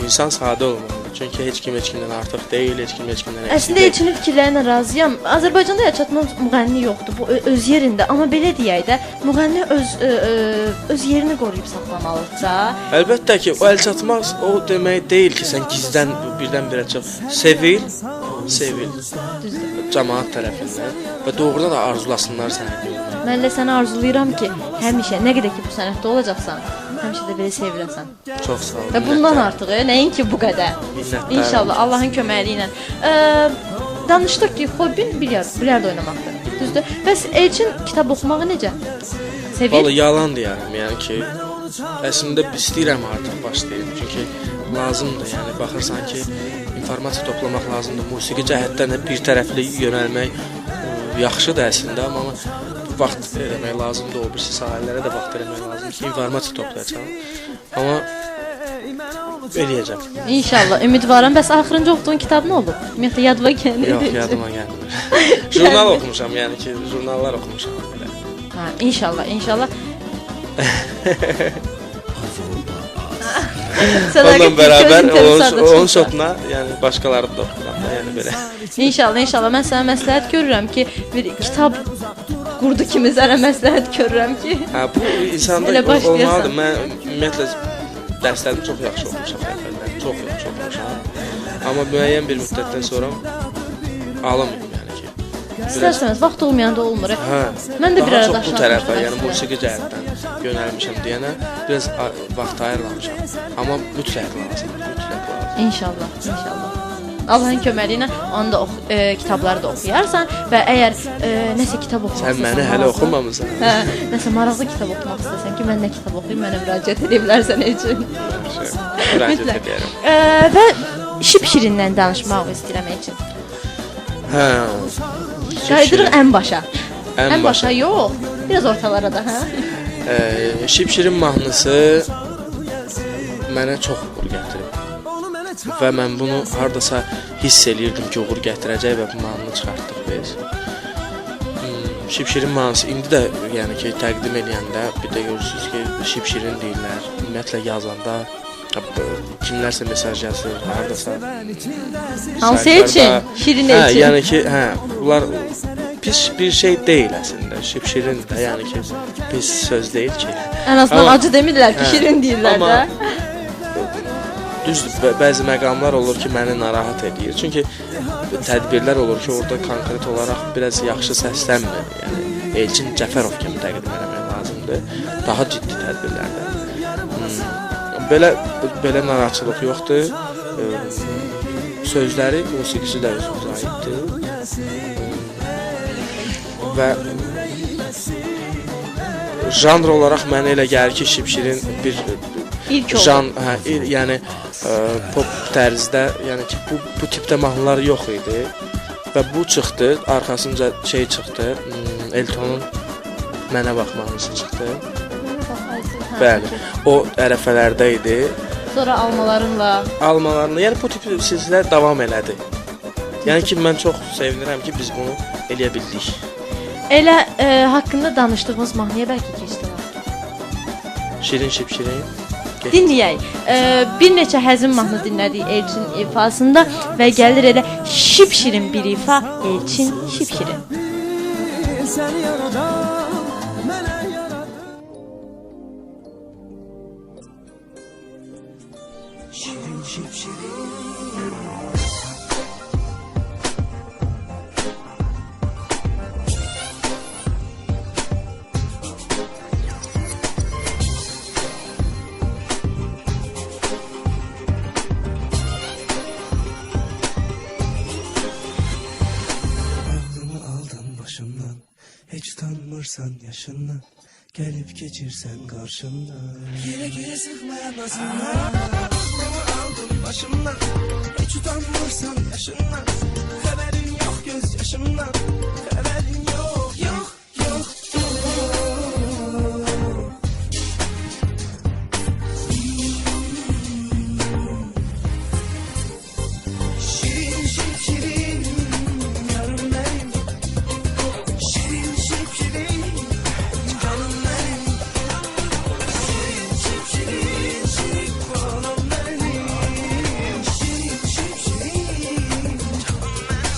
insan sadə olmalıdır. Çünki heç kimdən artıq deyil, heç kimdən əksik. Əslində Elçinin fikirlərinə razıyam. Azərbaycanda əlçatmaz müğənni yoxdur. Bu öz yerində, amma belə deyək də, müğənni öz yerini qoruyub saxlamalıdır da. Əlbəttə ki, o əlçatmaz o demək deyil ki, sən gizdən birdən-birə çox sevil. Düzdür. Cəmaət tərəfindən və doğrudan da arzulasınlar səni görmək. Mən də səni arzulayıram ki, həmişə nə qədər ki bu sənətdə olacaqsan, həmişə də belə seviləsən. Çox sağ ol. Və bundan artıq, nəinki bu qədər. Minnətdaram. İnşallah Allahın köməyi ilə. Danışdıq ki, hobbin bilyard oynamaqdır. Düzdür? Bəs Elçin kitab oxumağı necə? Sevir? Vallahi yalan deyərəm, yəni ki, əslində istəyirəm artıq başlayım. Çünki lazımdır, yəni baxırsan ki, informasiya toplamaq lazımdır. Musiqi cəhətdən bir tərəfli yönəlmək yaxşıdır əslində, amma vaxt vermək lazımdır, o birisi sahələrə də vaxt vermək lazımdır ki, informasiya toplayacağam. Amma eləyəcəm. İnşallah, ümidvaram. Bəs axırıncı oxuduğun kitab nə olub? Ümumiyyətlə yadıma gəlir. Yox, yadıma gəlmir. Jurnal oxumuşam, yəni ki, jurnallar oxumuşam belə. Ha, inşallah. Onunla bərabər onun şotuna, yəni başqaları da oxuyuram da, yəni belə. İnşallah. Mən sənə məsləhət görürəm ki, bir kitab qurdu kimi sənə məsləhət görürəm ki. Hə, bu insanda olmalıdır. Mən ümumiyyətlə dərslərimi çox yaxşı oxumuşam əvvəllər. Çox yaxşı oxumuşam. Amma müəyyən bir müddətdən sonra alınmıyorum yəni ki. İstərsəniz, vaxt olmayanda olmur. Hə. Mən də bir ara daşlanmışam. Bu tərəfə, yəni musiqi cəhətdən yönəlmişəm deyənə biraz vaxt ayırmamışam. Amma mütləq lazımdır. İnşallah. Allahın köməyi ilə onu da kitabları da oxuyarsan və əgər nəsə kitab oxumaq istəsən... Sən məni hələ oxumamısan. Hə, nəsə maraqlı kitab oxumaq istəsən ki, mən nə kitab oxuyum, mənə müraciət edə bilərsən Elçin. Müraciət edərəm. Və şipşirindən danışmaq istəyirəm Elçin. Hə. Qaydırıq ən başa. Ən başa yox, biraz ortalara da, hə? Şipşirin mahnısı mənə çox uğur gətirib. Və mən bunu hardasa hiss eləyirdim ki, uğur gətirəcək və bu mahnını çıxartdıq biz. Şipşirin mahnısı indi də yəni ki, təqdim edəndə bir də görürsünüz ki, şipşirin deyirlər. Ümumiyyətlə yazanda kimlərsə mesaj yazır, hardasa. Hansı Elçin? Şirin Elçin. Yəni ki, bunlar pis bir şey deyil əslində. Şipşirin də, yəni ki, pis söz deyil ki. Ən azından acı demirlər ki, şirin deyirlər də. Düzdür, bəzi məqamlar olur ki, məni narahat edir. Çünki tədbirlər olur ki, orada konkret olaraq biraz yaxşı səslənmir. Yəni, Elçin Cəfərov kimi təqdim eləmək lazımdır. Daha ciddi tədbirlərdə. Belə narahatçılıq yoxdur. Sözləri, musiqisi də özümüzə aiddir. Və janr olaraq mənə elə gəlir ki, şipşirin bir yəni pop tərzdə, yəni ki, bu tipdə mahnılar yox idi və bu çıxdı, arxasınca şey çıxdı, Eltonun Mənə Bax mahnısı çıxdı. Bəli, o ərəfələrdə idi. Sonra almalarınla, yəni bu tip silsilə davam elədi. Yəni ki, mən çox sevinirəm ki, biz bunu eləyə bildik. Elə haqqında danışdığımız mahnıya bəlkə keçdi var. Şirin şipşirin. Dinləyək. Bir neçə həzin mahnı dinlədik Elçin ifasında və gəlir elə şipşirin bir ifa Elçin şipşirin. Səni yaradan mənə yaradan şirin şipşirin. yaşından gelip geçirsen karşımdan. Güle güle sıkmaya nazından, aklımı aldın başımdan. Hiç utanmırsan yaşından, haberin yok gözyaşımdan. Haberin yok, yok, yok, yok. Şirin şipşirin yarım benim, şirin şipşirin canım benim, şirin şipşirin şirin balım benim, şirin şipşirin canım benim.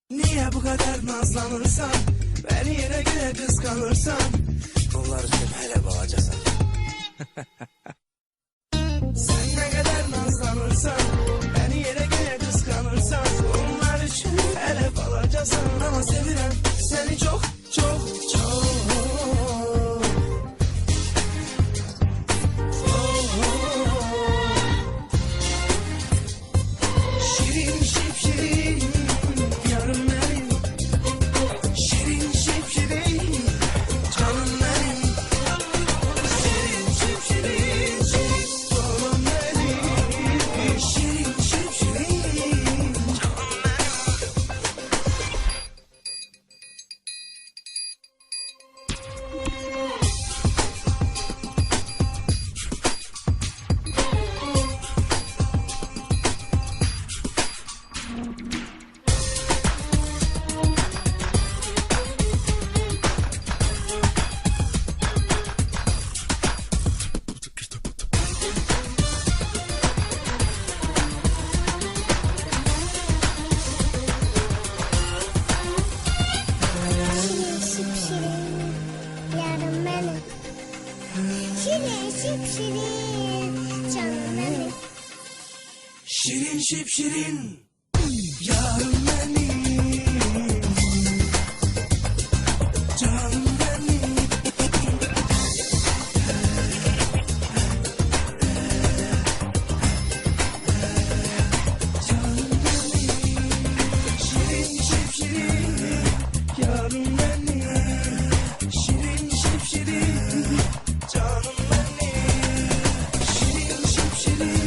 Niye bu kadar nazlanırsan, beni yine güne kıskanırsan, bunlar için hele balacasan. Sen ne kadar nazlanırsan, beni yine güne kıskanırsan, bunlar için hele balacasan. Ama sevirem seni çok çok çok. Şirin şipşirin yarım benim, şirin şipşirin canım benim, şirin şipşirin şirin balım benim, şirin şipşirin canım benim. Yarım benim, şirin şipşirin canım benim. Şirin şipşirin yarım benim, canım benim. Canım benim, şirin şipşirin yarım benim, şirin şipşirin canım benim, şirin şipşirin.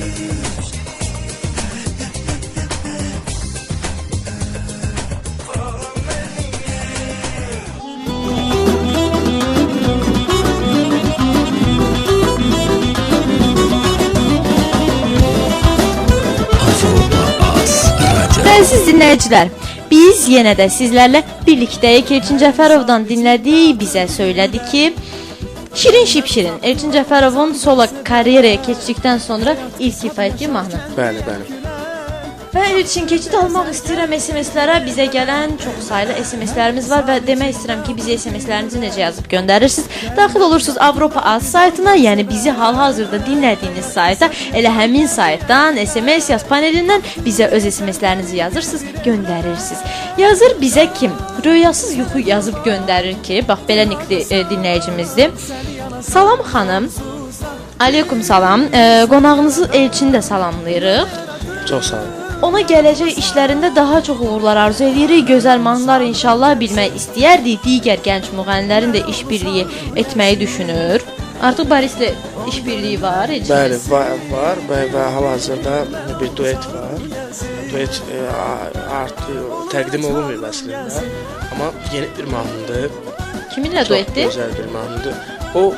Dəyərsiz dinləyicilər, biz yenə də sizlərlə birlikdəyik. Elçin Cəfərovdan dinlədik, bizə söylədi ki, Şirin şipşirin Elçin Cəfərovun solo karyeraya keçdikdən sonra ilk ifa etdiyi mahnı. Bəli, bəli. Və Elçin, keçid almaq istəyirəm SMS-lərə. Bizə gələn çox saylı SMS-lərimiz var və demək istəyirəm ki, bizə SMS-lərinizi necə yazıb göndərirsiniz? Daxil olursunuz Avropa Az saytına, yəni bizi hal-hazırda dinlədiyiniz sayta, elə həmin saytdan SMS yaz panelindən bizə öz SMS-lərinizi yazırsınız, göndərirsiniz. Yazır bizə kim? Rüyasız yuxu yazıb göndərir ki, bax belə nikli dinləyicimizdir. Salam xanım. Aleykum salam. Qonağınızı Elçini də salamlayırıq. Çox sağ olun. Ona gələcək işlərində daha çox uğurlar arzu edirik. Gözəl mahnılar inşallah bilmək istəyərdik. Digər gənc müğənnilərin də işbirliyi etməyi düşünür. Artıq Borislə işbirliyi var. Bəli, var və hal-hazırda bir duet var. Duet artıq təqdim olunmuyor əslində. Amma yeni bir mahnıdır. Kiminlə Çox duetdir? gözəl bir mahnıdır. O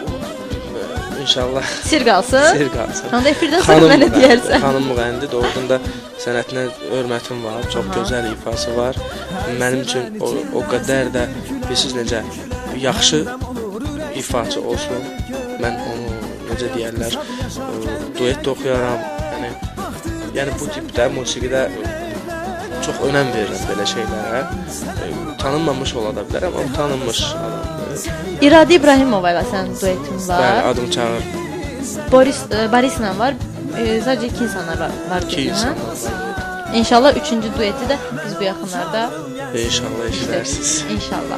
inşallah Sir qalsın. sir qalsın. Onda efirdən sonra mənə deyərsən. Xanım müğənnidir. Doğrudan da sənətinə hörmətim var. Çox gözəl ifası var. Mənim üçün o qədər də bilirsiniz necə yaxşı ifaçı olsun. Mən onu necə deyirlər, duet də oxuyaram. Yəni bu tipdə musiqidə çox önəm verirəm belə şeylərə. Tanınmamış ola da bilər, amma tanınmış adamdır. İradə İbrahimova ilə sənin duetin var. Bəli, adım çağır. Borislə var. Sadəcə iki insanlar var. İki insanlar var. İnşallah 3-cü dueti də biz bu yaxınlarda İnşallah eşidərsiniz. İnşallah.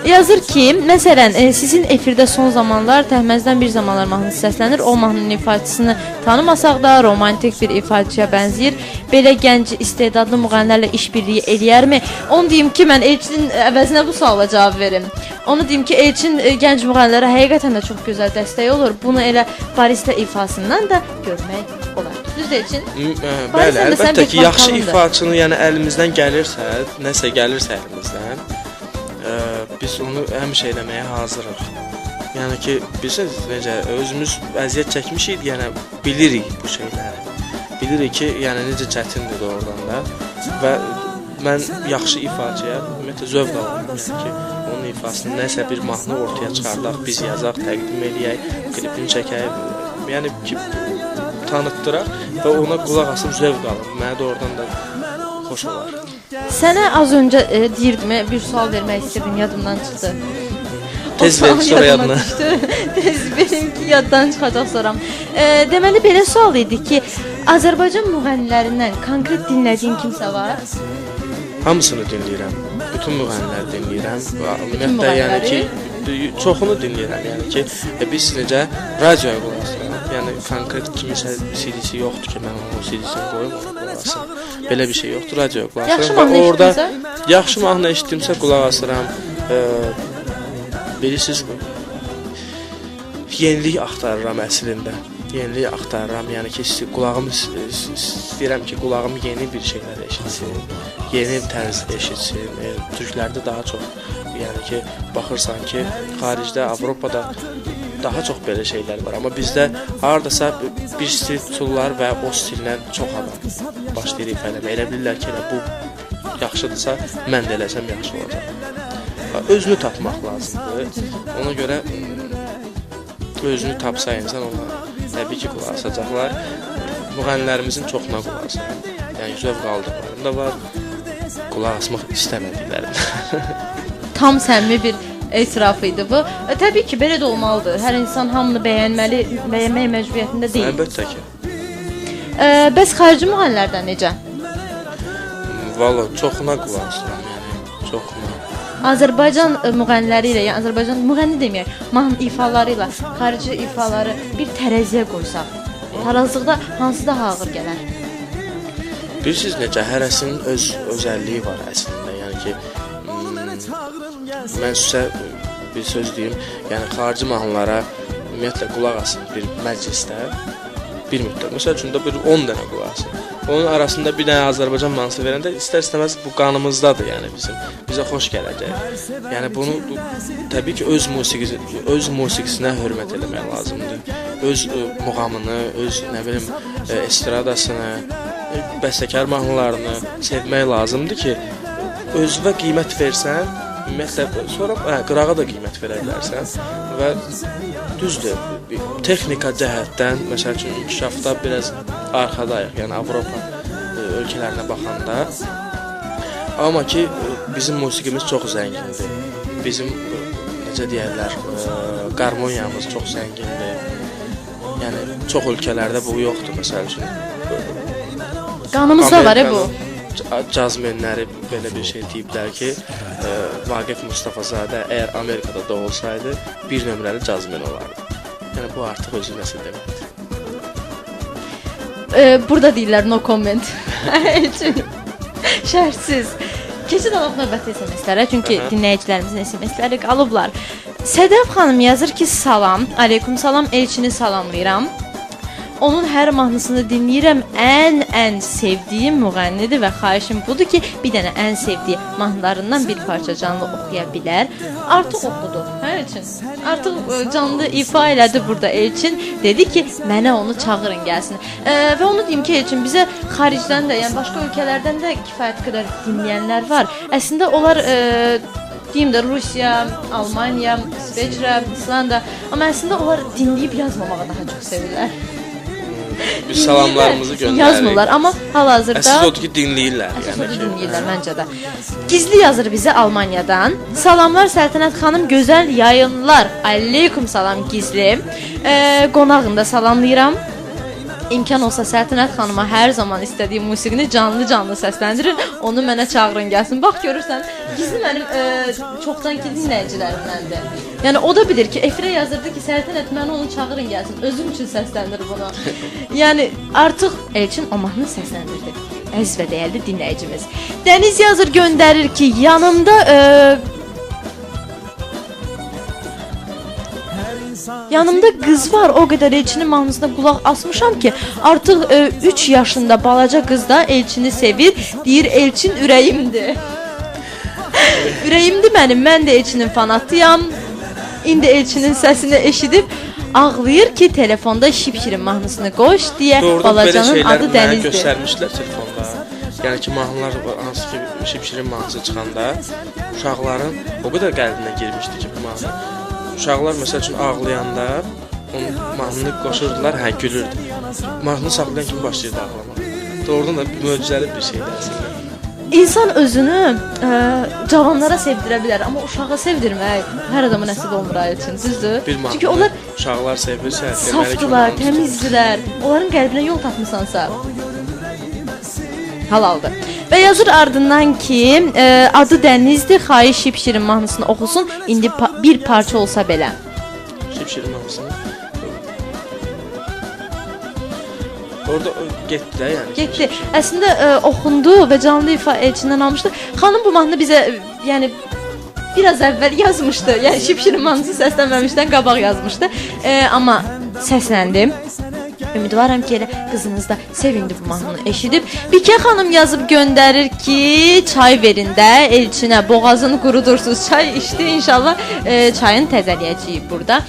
Yazır ki, məsələn, sizin efirdə son zamanlar Təhməzdən bir zamanlar mahnısı səslənir. O mahnının ifaçısını tanımasaq da romantik bir ifaçıya bənzəyir. Belə gənc istedadlı müğənnilərlə işbirliyi eləyərmi? Onu deyim ki, mən Elçinin əvəzinə bu suala cavab verim. Onu deyim ki, Elçin gənc müğənnilərə həqiqətən də çox gözəl dəstək olur. Bunu elə barista ifasından da görmək olar. Düzdür Elçin? Bəli, əlbəttə ki, yaxşı ifaçını, yəni əlimizdən gəlirsə, nəsə gəlirsə əlimizdən, biz onu həmişə eləməyə hazırıq. Yəni ki, bilirsiniz necə özümüz əziyyət çəkmişik, yəni bilirik bu şeyləri. Bilirik ki, yəni necə çətindir doğrudan da və mən yaxşı ifaçıya ümumiyyətlə zövq alıram. Yəni ki, onun ifasını nəsə bir mahnı ortaya çıxardaq, biz yazaq, təqdim eləyək, klipini çəkək, yəni ki, tanıtdıraq və ona qulaq asıb zövq alım. Mənə də oradan da xoş olar. Sənə az öncə deyirdim, bir sual vermək istədim, yadımdan çıxdı. Tez verim sonra yadına. Tez verim ki, yaddan çıxacaq sonra. Deməli, belə sual idi ki, Azərbaycan müğənnilərindən konkret dinlədiyin kimsə var? Hamısını dinləyirəm. Bütün müğənniləri dinləyirəm. Ümumiyyətlə, yəni ki, çoxunu dinləyirəm. Yəni ki, biz necə radioya qulaq asırıq. Yəni konkret kimisə CD-si yoxdur ki, mən onun CD-sini qoyum, onu qulaq asım. Belə bir şey yoxdur, radioya qulaq asıram. Yaxşı mahnı eşitdimsə? Yaxşı mahnı eşitdimsə qulaq asıram. Bilirsiniz, yenilik axtarıram əslində. Yenilik axtarıram, yəni ki, istəyirəm ki, qulağım yeni bir şeylər eşitsin, yeni tərzdə eşitsin. Türklərdə daha çox, yəni ki, baxırsan ki, xaricdə, Avropada daha çox belə şeylər var. Amma bizdə hardasa bir stil tutulurlar və o stillə çox adam başlayır ifa eləməyə. Elə bilirlər ki, elə bu yaxşıdırsa, mən də eləsəm yaxşı olacaq. Özünü tapmaq lazımdır. Ona görə özünü tapsa insan ona təbii ki, qulaq asacaqlar. Müğənnilərimizin çoxuna qulaq asacaq. Yəni, zövq aldıqlarım da var, qulaq asmaq istəmədiklərim. Tam səmimi bir etiraf idi bu. Təbii ki, belə də olmalıdır. Hər insan hamını bəyənməli, bəyənmək məcburiyyətində deyil. Əlbəttə ki. Bəs xarici müğənnilərdən necə? Valla, çoxuna qulaq asıram, yəni, çoxuna. Azərbaycan müğənniləri ilə, yəni Azərbaycan müğənni deməyək, mahnı ifaları ilə xarici ifaları bir tərəziyə qoysaq, tarazlıqda hansı daha ağır gələr? Bilirsiniz necə, hərəsinin öz özəlliyi var əslində, yəni ki, mən sizə bir söz deyim, yəni xarici mahnılara ümumiyyətlə qulaq asın bir məclisdə, bir müddət, məsəl üçün də bir 10 dənə qulaq asın. Onun arasında bir dənə Azərbaycan mahnısı verəndə istər-istəməz bu qanımızdadır, yəni bizə xoş gələcək. Yəni bunu təbii ki, öz musiqisinə hörmət eləmək lazımdır. Öz muğamını, öz nə bilim estradasını, bəstəkar mahnılarını sevmək lazımdır ki, özünə qiymət versən, ümumiyyətlə sonra qırağa da qiymət verə bilərsən və düzdür, texnika cəhətdən, məsəl üçün inkişafda biraz arxadayıq, yəni Avropa ölkələrinə baxanda. Amma ki, bizim musiqimiz çox zəngindir. Bizim, necə deyərlər, qarmoniyamız çox zəngindir. Yəni, çox ölkələrdə bu yoxdur, məsəl üçün. Qanımızda var bu. Cazmenləri belə bir şey deyiblər ki, Vaqif Mustafazadə əgər Amerikada doğulsaydı, bir nömrəli cazmen olardı. Yəni, bu artıq özü nəsə deməkdir. Burada deyirlər no comment. Şərtsiz. Keçid alaq növbəti SMS-lərə, çünki dinləyicilərimizin SMS-ləri qalıblar. Sədəf xanım yazır ki, salam, aleykum salam, Elçini salamlayıram. Onun hər mahnısını dinləyirəm, ən sevdiyim müğənnidir və xahişim budur ki, bir dənə ən sevdiyi mahnılarından bir parça canlı oxuya bilər. Artıq oxudu, Elçin. Artıq canlı ifa elədi burada Elçin. Dedi ki, mənə onu çağırın gəlsin. Və onu deyim ki, Elçin, bizə xaricdən də, yəni başqa ölkələrdən də kifayət qədər dinləyənlər var. Əslində onlar deyim də Rusiya, Almaniya, İsveçrə, İslanda, amma əslində onlar dinləyib yazmamağı daha çox sevirlər. Biz salamlarımızı göndəririk. Yazmırlar, amma hal-hazırda əsas odur ki, dinləyirlər. Yəni ki, dinləyirlər məncə də. Gizli yazır bizə Almaniyadan. Salamlar Səltənət xanım, gözəl yayınlar. Aleykum salam Gizli. Qonağını da salamlayıram. İmkan olsa Səltənət xanıma hər zaman istədiyi musiqini canlı səsləndirir. Onu mənə çağırın gəlsin. Bax görürsən, gizli mənim çoxdankı dinləyicilərimdəndir. Yəni o da bilir ki, efirə yazırdı ki, Səltənət məni onu çağırın gəlsin. Özüm üçün səsləndir bunu. Yəni artıq Elçin o mahnını səsləndirdi. Əziz və dəyərli dinləyicimiz. Dəniz yazır göndərir ki, yanımda qız var, o qədər Elçinin mahnısına qulaq asmışam ki, artıq 3 yaşında balaca qız da Elçini sevir, deyir Elçin ürəyimdir. Ürəyimdir mənim, mən də Elçinin fanatıyam. İndi Elçinin səsini eşidib ağlayır ki, telefonda Şipşirin mahnısını qoş deyə balacanın adı Dənizdir. Göstərmişlər telefonda. Yəni ki, mahnılar hansı ki Şipşirin mahnısı çıxanda uşaqların o qədər qəlbinə girmişdi ki, bu mahnı. Uşaqlar məsəl üçün ağlayanda onun mahnını qoşurdular, hə gülürdü. Mahnını saxlayan kimi başlayırdı ağlamaq. Doğrudan da möcüzəli bir şeydir əslində. İnsan özünü cavanlara sevdirə bilər, amma uşağı sevdirmək hər adama nəsib olmur üçün, düzdür? Çünki onlar uşaqlar sevirsə, safdılar, təmizdilər. Onların qəlbinə yol tapmısansa halaldır. Və yazır ardından ki, adı Dənizdir, xahiş Şipşirin mahnısını oxusun, indi bir parça olsa belə. Şipşirin mahnısını? Orada getdi də, yəni. Getdi. Əslində oxundu və canlı ifa Elçindən almışdı. Xanım bu mahnını bizə, yəni biraz əvvəl yazmışdı. Yəni Şipşirin mahnısı səslənməmişdən qabaq yazmışdı. Amma səsləndim. Ümidvaram ki, elə qızınız da sevindi bu mahnını eşidib. Bikə xanım yazıb göndərir ki, çay verin də Elçinə, boğazını qurudursuz. Çay içdi, inşallah çayını təzələyəcəyik burada.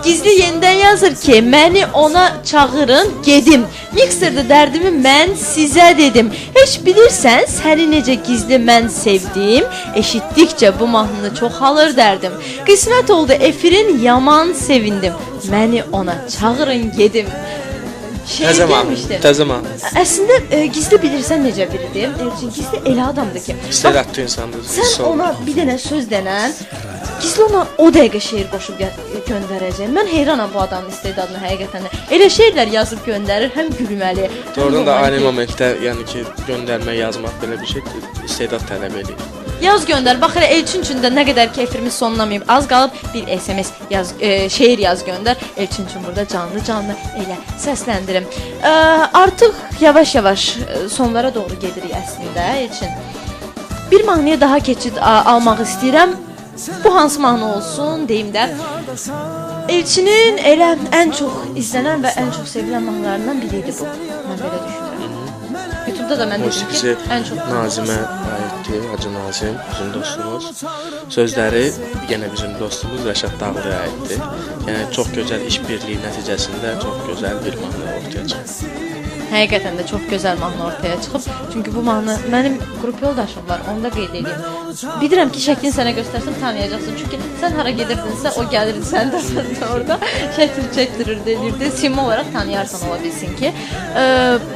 Gizli yenidən yazır ki, məni ona çağırın, gedim. Mikserdə dərdimi mən sizə dedim. Heç bilirsən, səni necə gizli mən sevdim. Eşitdikcə bu mahnını çoxalır dərdim. Qismət oldu efirin, yaman sevindim. Məni ona çağırın, gedim. Təzə mahnı. Əslində gizli bilirsən necə biridir? Elçin gizli elə adamdır ki, istedadlı insandır. Sən ona bir dənə söz denən, gizli ona o dəqiqə şeir qoşub göndərəcək. Mən heyranam bu adamın istedadına həqiqətən. Elə şeirlər yazıb göndərir, həm gülməli. Doğrudan da aynı momentdə, yəni ki, göndərmə, yazmaq belə bir şey istedad tələb edir. Yaz göndər. Bax elə Elçin üçün də nə qədər ki efirimiz sonlamayıb, az qalıb bir SMS yaz, şeir yaz göndər. Elçin üçün burada canlı elə səsləndirim. Artıq yavaş-yavaş sonlara doğru gedirik əslində Elçin. Bir mahnıya daha keçid almaq istəyirəm. Bu hansı mahnı olsun deyim də. Elçinin elə ən çox izlənən və ən çox sevilən mahnılarından biri idi bu. Mən belə düşünürəm. YouTube'da da mən dedim ki, ən çox Nazimə aiddir, Hacı Nazim, bizim dostumuz. Sözləri yenə bizim dostumuz Rəşad Dağlıya aiddir. Yəni çox gözəl işbirliyi nəticəsində çox gözəl bir mahnı ortaya çıxır. Həqiqətən də çox gözəl mahnı ortaya çıxıb. Çünki bu mahnı mənim qrup yoldaşım var, onu da qeyd edeyim. Bilirəm ki, şəklini sənə göstərsəm tanıyacaqsın. Çünki sən hara gedirdinsə, o gəlirdi sən də orada şəkil çəkdirirdi, elirdi. Sima olaraq tanıyarsan ola bilsin ki.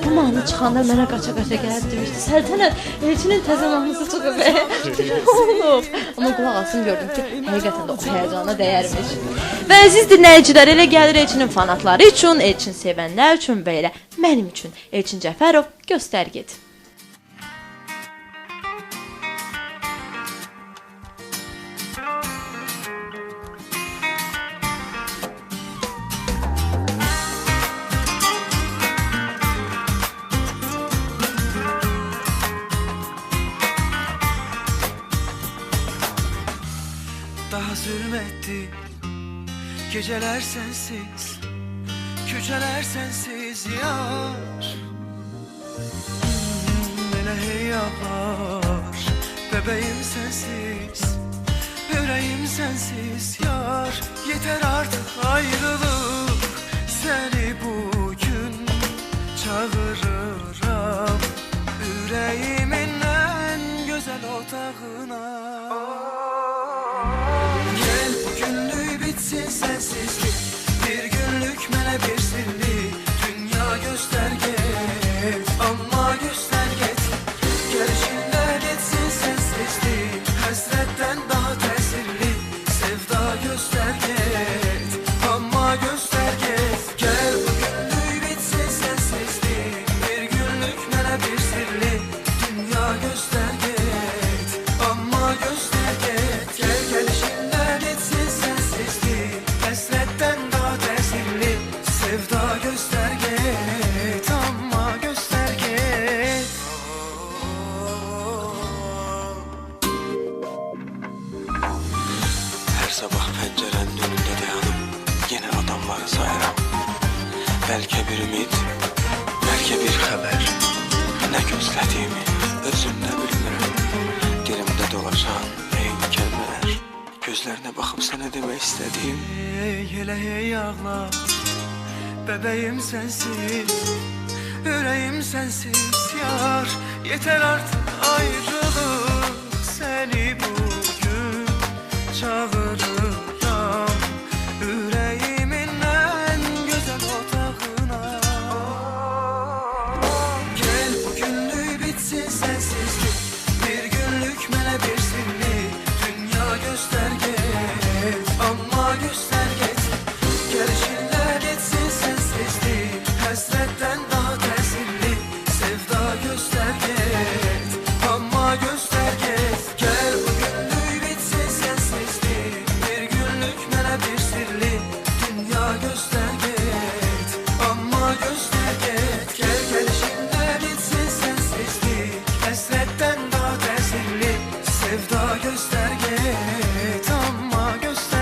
Bu mahnı çıxanda mənə qaça-qaça gəlib demişdi. Səltənət, Elçinin təzə mahnısı çıxıb. Olub. Amma qulaq asım gördüm ki, həqiqətən də o həyəcana dəyərmiş. Və əziz dinləyicilər, elə gəlir Elçinin fanatları üçün, Elçin sevənlər üçün və elə mənim üçün Elçin Cəfərov göstər get. Daha zulmetti geceler sensiz, köçeler sensiz yar. Hele hey yapar, bebeğim sensiz, yüreğim sensiz yar. Yeter artık ayrılık, seni bugün çağırırım yüreğimin en güzel otağına. Gel bugünlük bitsin sensizlik, bir günlük mene bir sirli. Dünya göster get, ama göster get. Gel içinde geçsin sensizlik, hasretten daha tesirli. Sevda göster get, ama göster get. Gel bugünlük bitsin sensizlik. sabah pəncərənin önündə dayanıb yenə adamları sayıram. Bəlkə bir ümid, bəlkə bir xəbər. Nə gözlədiyimi özüm də bilmirəm. Dilimdə dolaşan ey kəlmələr, gözlərinə baxıb sənə demək istədiyim. Elə hey ağla, bebeğim sensiz, yüreğim sensiz yar. Yeter artık ayrılık, seni bugün çağırıram yüreğimin en güzel otağına. Gel bugünlük bitsin sensizlik, bir günlük mele bir sirli. Dünya gösterget ama gösterget, gelişinle geçsin sensizlik. Hasretten daha tesirli, sevda gösterget ama gösterget. Gel bugünlük bitsin sensizlik, bir günlük mele bir sirli. Dünya gösterget ama gösterget. Gel gelişinle bitsin sensizlik, hasretten daha tesirli. Sevda gösterget ama gösterget.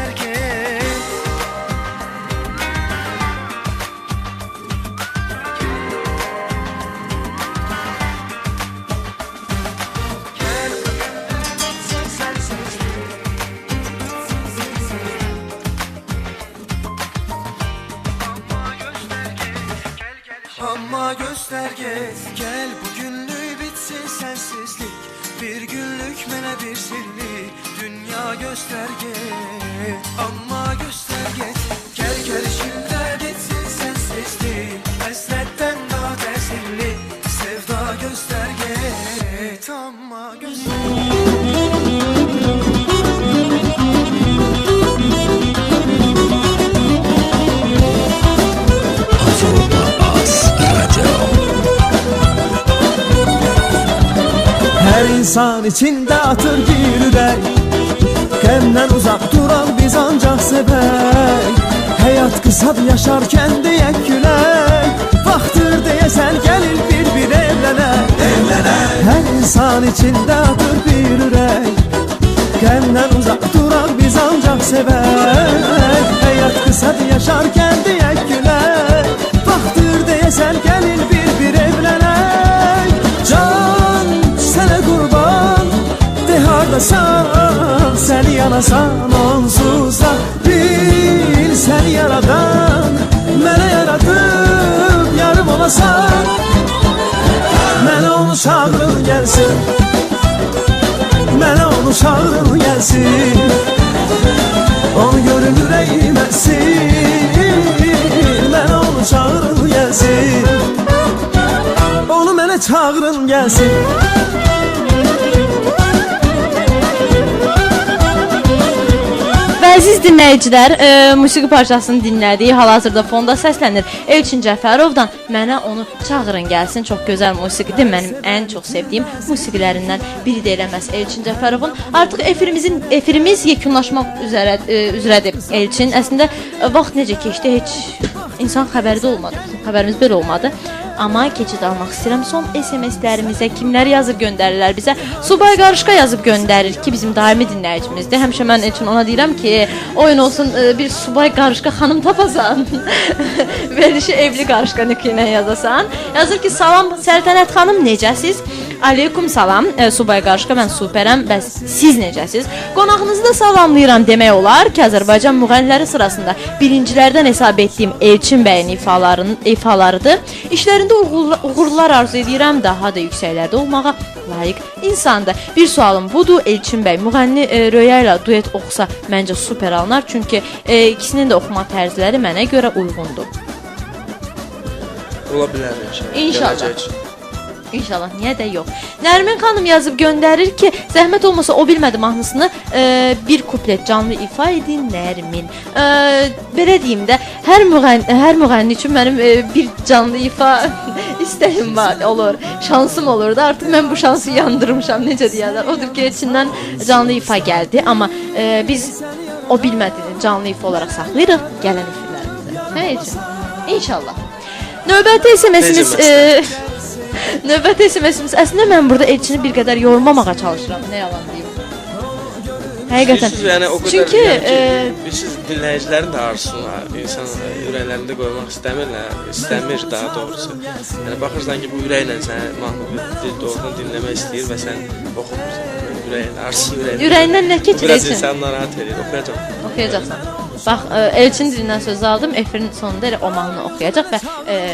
Ama gösterget, gel bugünlük bitsin sensizlik. Bir günlük mele bir sirli. Dünya gösterget ama gösterget. Gel gelişinle bitsin sensizlik, hasretten daha tesirli. Sevda gösterget ama gösterget. Her insan içinde atır bir ürek, Qəmdən uzaq duran biz ancaq sevək. Həyat qısadır yaşarkən deyək gülək, vaxtdır deyəsən gəlir bir evlənək. Hər insan içində atır bir ürək, Qəmdən uzaq duran biz ancaq sevək. Həyat qısadır yaşarkən deyək gülək, vaxtdır deyəsən gəlir bir evlənək. Can sənə qurban, de hardasan, səni yanasan onsuza. Bil səni yaradan, mənə yaradıb yarım olasan. Mənə onu çağırın gəlsin, mənə onu çağırın gəlsin. Onu görün ürəyim əksin, mənə onu çağırın gəlsin. Onu mənə çağırın gəlsin. Əziz dinləyicilər, musiqi parçasını dinlədik. Hal-hazırda fonda səslənir Elçin Cəfərovdan Mənə onu çağırın gəlsin. Çox gözəl musiqidir. Mənim ən çox sevdiyim musiqilərindən biri də eləməz Elçin Cəfərovun. Artıq efirimiz yekunlaşmaq üzrədir Elçin. Əslində vaxt necə keçdi heç insan xəbəri də olmadı. Xəbərimiz belə olmadı. Amma keçid almaq istəyirəm son SMS-lərimizə. Kimlər yazıb göndərirlər bizə? Subay Qarışqa yazıb göndərir ki, bizim daimi dinləyicimizdir. Həmişə mən Elçin ona deyirəm ki, oyun olsun bir Subay Qarışqa xanım tapasan. Verilişi evli Qarışqa nükü ilə yazasan. Yazır ki, salam Səltənət xanım, necəsiz? Aleykum salam Subay Qarışqa, mən superəm. Bəs siz necəsiz? Qonağınızı da salamlayıram demək olar ki, Azərbaycan müğənniləri sırasında birincilərdən hesab etdiyim Elçin bəyin ifalarıdır. İşlərində uğurlar arzu edirəm, daha da yüksəklərdə olmağa layiq insandır. Bir sualım budur, Elçin bəy müğənni Röya ilə duet oxusa məncə super alınar, çünki ikisinin də oxuma tərzləri mənə görə uyğundur. Ola bilər İnşallah. İnşallah, niyə də yox. Nərmin xanım yazıb göndərir ki, zəhmət olmasa o bilmədi mahnısını bir kuplet canlı ifa edin Nərmin. Belə deyim də, hər müğənni üçün mənim bir canlı ifa istəyim var, olur, şansım olur da, artıq mən bu şansı yandırmışam, necə deyərlər. Odur ki, içindən canlı ifa gəldi, amma biz o bilmədiyini canlı ifa olaraq saxlayırıq gələn efirlərimizdə. Nə üçün? İnşallah. Növbəti SMS-imiz əslində mən burada Elçini bir qədər yormamağa çalışıram, nə yalan deyim. Həqiqətən. Siz yəni o qədər Çünki siz dinləyicilərin də arzusunu var. İnsan ürəklərində qoymaq istəmir daha doğrusu. Yəni baxırsan ki, bu ürəklə sən mahnını doğrudan dinləmək istəyir və sən oxumursan. Ürəyin arzusu ürəyindən nə keçir Biraz Elçin? insan narahat edir. Oxuyacaqsan. Bax, Elçin dilindən söz aldım. Efirin sonunda elə o mahnını oxuyacaq və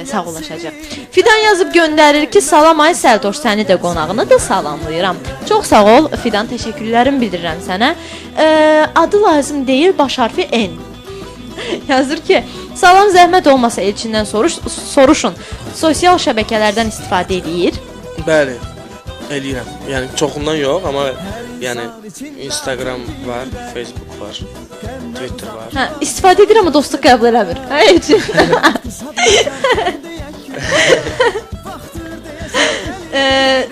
sağollaşacaq. Fidan yazıb göndərir ki, salam ay Səldoş, səni də qonağını da salamlayıram. Çox sağ ol Fidan, təşəkkürlərimi bildirirəm sənə. Adı lazım deyil, baş hərfi N. Yazır ki, salam, zəhmət olmasa Elçindən soruşun. Sosial şəbəkələrdən istifadə edir? Bəli, eləyirəm. Yəni çoxundan yox, amma yəni Instagram var, Facebook var, Twitter var. Hə, istifadə edir amma dostluq qəbul eləmir. Hə, Elçin.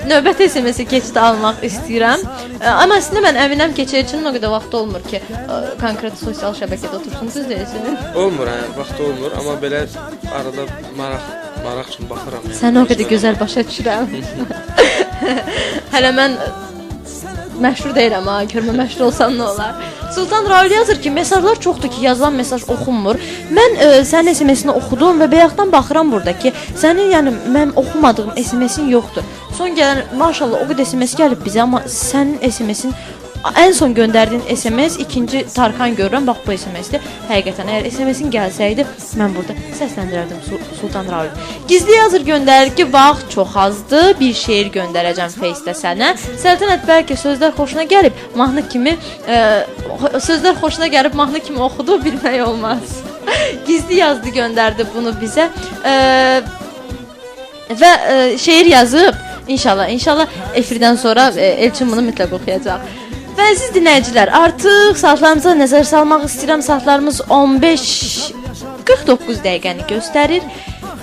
Növbəti SMS-i keçid almaq istəyirəm. Amma əslində mən əminəm ki, Elçinin o qədər vaxt olmur ki, konkret sosial şəbəkədə otursun, düz deyirsən. Olmur, hə, vaxt olmur, amma belə arada maraq üçün baxıram. Yəni. Sən o qədər gözəl başa düşürəm. Hələ mən məşhur deyirəm ha, görmə məşhur olsam nə olar. Sultan Raul yazır ki, mesajlar çoxdur ki, yazılan mesaj oxunmur. Mən sənin SMS-ini oxudum və bayaqdan baxıram burada ki, sənin yəni mən oxumadığım SMS-in yoxdur. Son gələn maşallah o qədər SMS gəlib bizə, amma sənin SMS-in ən son göndərdiyin SMS ikinci Tarkan görürəm. Bax bu SMS-dir. Həqiqətən əgər SMS-in gəlsəydi, mən burada səsləndirərdim Sultan Raul. Gizli yazır göndərir ki, vaxt çox azdır. Bir şeir göndərəcəm Face-də sənə. Səltənət bəlkə sözlər xoşuna gəlib, mahnı kimi oxudu, bilmək olmaz. Gizli yazdı, göndərdi bunu bizə. Və şeir yazıb. İnşallah efirdən sonra Elçin bunu mütləq oxuyacaq. Və əziz dinləyicilər, artıq saatlarımıza nəzər salmaq istəyirəm. Saatlarımız 15:49 dəqiqəni göstərir.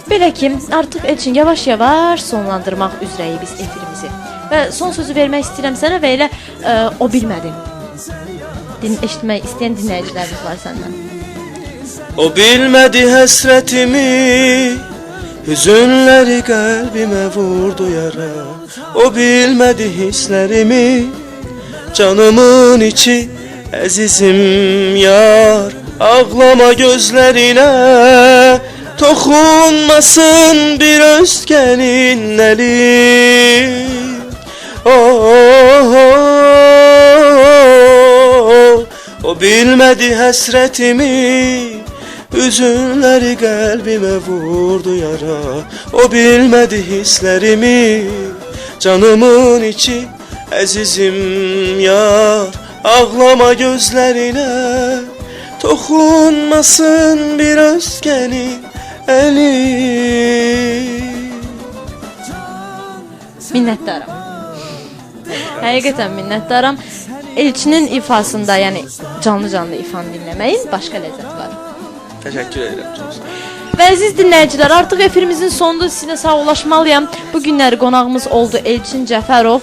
Belə ki, artıq Elçin yavaş-yavaş sonlandırmaq üzrəyik biz efirimizi. Və son sözü vermək istəyirəm sənə və elə o bilmədi. Eşitmək istəyən dinləyicilərimiz var səndən. O bilmədi həsrətimi, hüzünləri qəlbimə vurdu yara. O bilmədi hisslərimi, canımın içi əzizim yar. Ağlama gözlərinə, toxunmasın bir özgənin əli. O bilmədi həsrətimi, üzünləri qəlbimə vurdu yara. O bilmədi hisslərimi, canımın içi əzizim yar. Ağlama gözlərinə, toxunmasın bir özgənin əli. Minnətdaram. Həqiqətən minnətdaram. Elçinin ifasında, yəni canlı ifanı dinləməyin başqa ləzzəti var. Təşəkkür edirəm, çox sağ olun. Və əziz dinləyicilər, artıq efirimizin sonunda sizinlə sağollaşmalıyam. Bu günləri qonağımız oldu Elçin Cəfərov.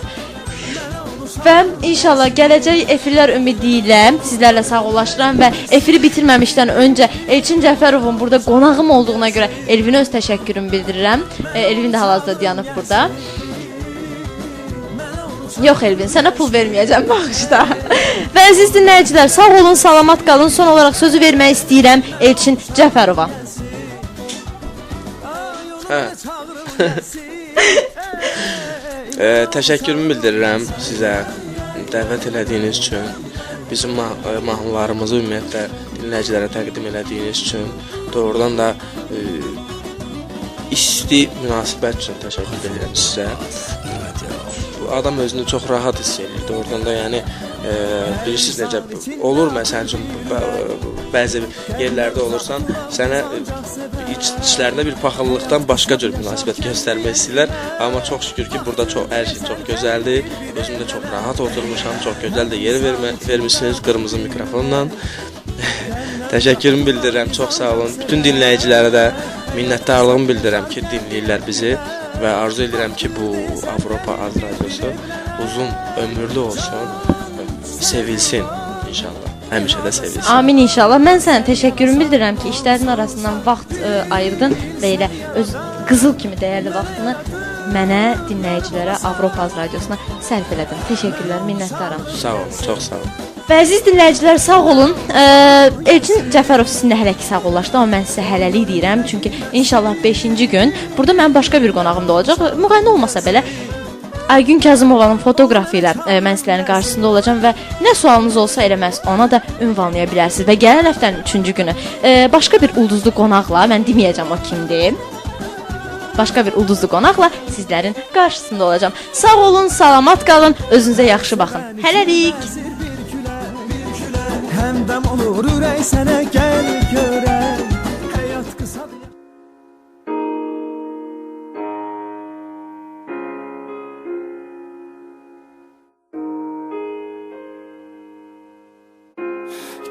Və inşallah gələcək efirlər ümidi ilə sizlərlə sağollaşıram və efiri bitirməmişdən öncə Elçin Cəfərovun burada qonağım olduğuna görə Elvinə öz təşəkkürümü bildirirəm. Elvin də hal-hazırda dayanıb burada. Yox Elvin, sənə pul verməyəcəm bağışda. Və əziz dinləyicilər, sağ olun, salamat qalın. Son olaraq sözü vermək istəyirəm Elçin Cəfərova. Təşəkkürümü bildirirəm sizə dəvət elədiyiniz üçün, bizim mahnılarımızı ümumiyyətlə dinləyicilərə təqdim elədiyiniz üçün, doğrudan da isti münasibət üçün təşəkkür edirəm sizə. Adam özünü çox rahat hiss edir. Doğrudan da yəni bilirsiniz necə olur, məsəl üçün bəzi yerlərdə olursan, sənə içlərində bir paxıllıqdan başqa cür münasibət göstərmək istəyirlər. Amma çox şükür ki, burada hər şey çox gözəldir. Özüm də çox rahat oturmuşam, çox gözəl də yer vermişsiniz qırmızı mikrofonla. Təşəkkürümü bildirirəm, çox sağ olun. Bütün dinləyicilərə də minnətdarlığımı bildirirəm ki, dinləyirlər bizi. Və arzu edirəm ki, bu Avropa Az Radiosu uzun ömürlü olsun, sevilsin inşallah. Həmişə də sevilsin. Amin inşallah. Mən sənə təşəkkürümü bildirirəm ki, işlərin arasından vaxt ayırdın və elə öz qızıl kimi dəyərli vaxtını mənə, dinləyicilərə, Avropa Az Radiosuna sərf elədin. Təşəkkürlər, minnətdaram. Sağ olun, çox sağ olun. Və əziz dinləyicilər, sağ olun. Elçin Cəfərov sizinlə hələ ki sağollaşdı, amma mən sizə hələlik deyirəm. Çünki inşallah 5-ci gün burada mənim başqa bir qonağım da olacaq. Müğənni olmasa belə Aygün Kazımovanın fotoqrafı ilə mən sizlərin qarşısında olacağam və nə sualınız olsa elə məhz ona da ünvanlaya bilərsiniz. Və gələn həftənin 3-cü günü başqa bir ulduzlu qonaqla, mən deməyəcəm o kimdir, başqa bir ulduzlu qonaqla sizlərin qarşısında olacağam. Sağ olun, salamat qalın, özünüzə yaxşı baxın. Hələlik. Həmdəm olur ürək sənə gəl görək. Həyat qısadır.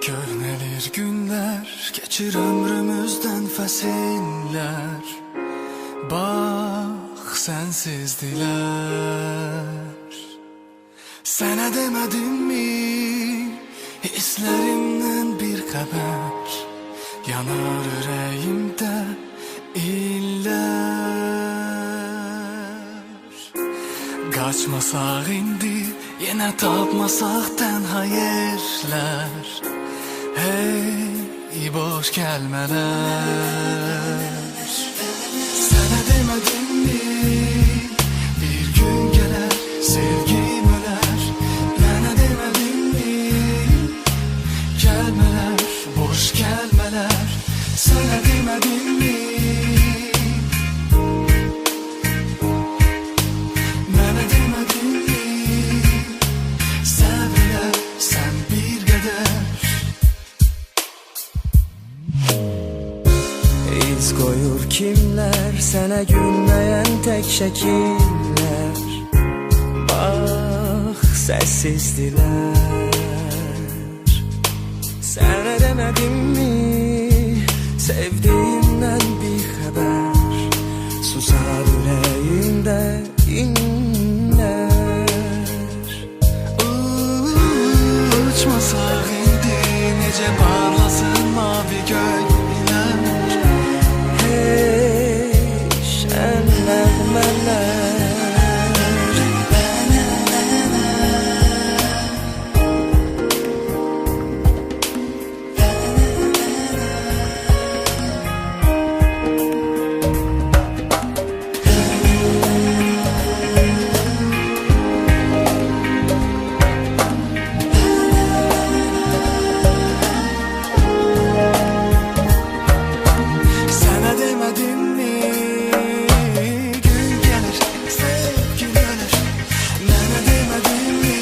Görünəlir günlər, keçir ömrümüzdən fəsillər. Bax, sənsizdilər. Sənə demədimmi, hisslərimdən bir xəbər. Yanar ürəyimdə illər. Qaçmasaq indi, yenə tapmasaq tənha yerlər. Hey, boş kəlmələr. Sənə demədimmi, bir gün gələr, sevgim ölər. Mənə demədimmi, kəlmələr, boş kəlmələr. Sənə demədimmi, mənə demədimmi, səbr elə, sən bir qədər. İz qoyur kimlər, sənə gülməyən tək şəkillər. Bax, səssizdirlər. Sənə demədimmi, sevdiyimdən bir xəbər. Susar ürəyimdə inlər. Uçmasaq indi, necə parlasın mavi göy. Şən nəğmələr. Sənə demədimmi, gün gəlir, sevgin ölür. Mənə demədimmi,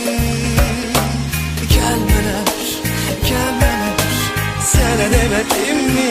kəlmələr, kəlmələr. Sənə demədimmi,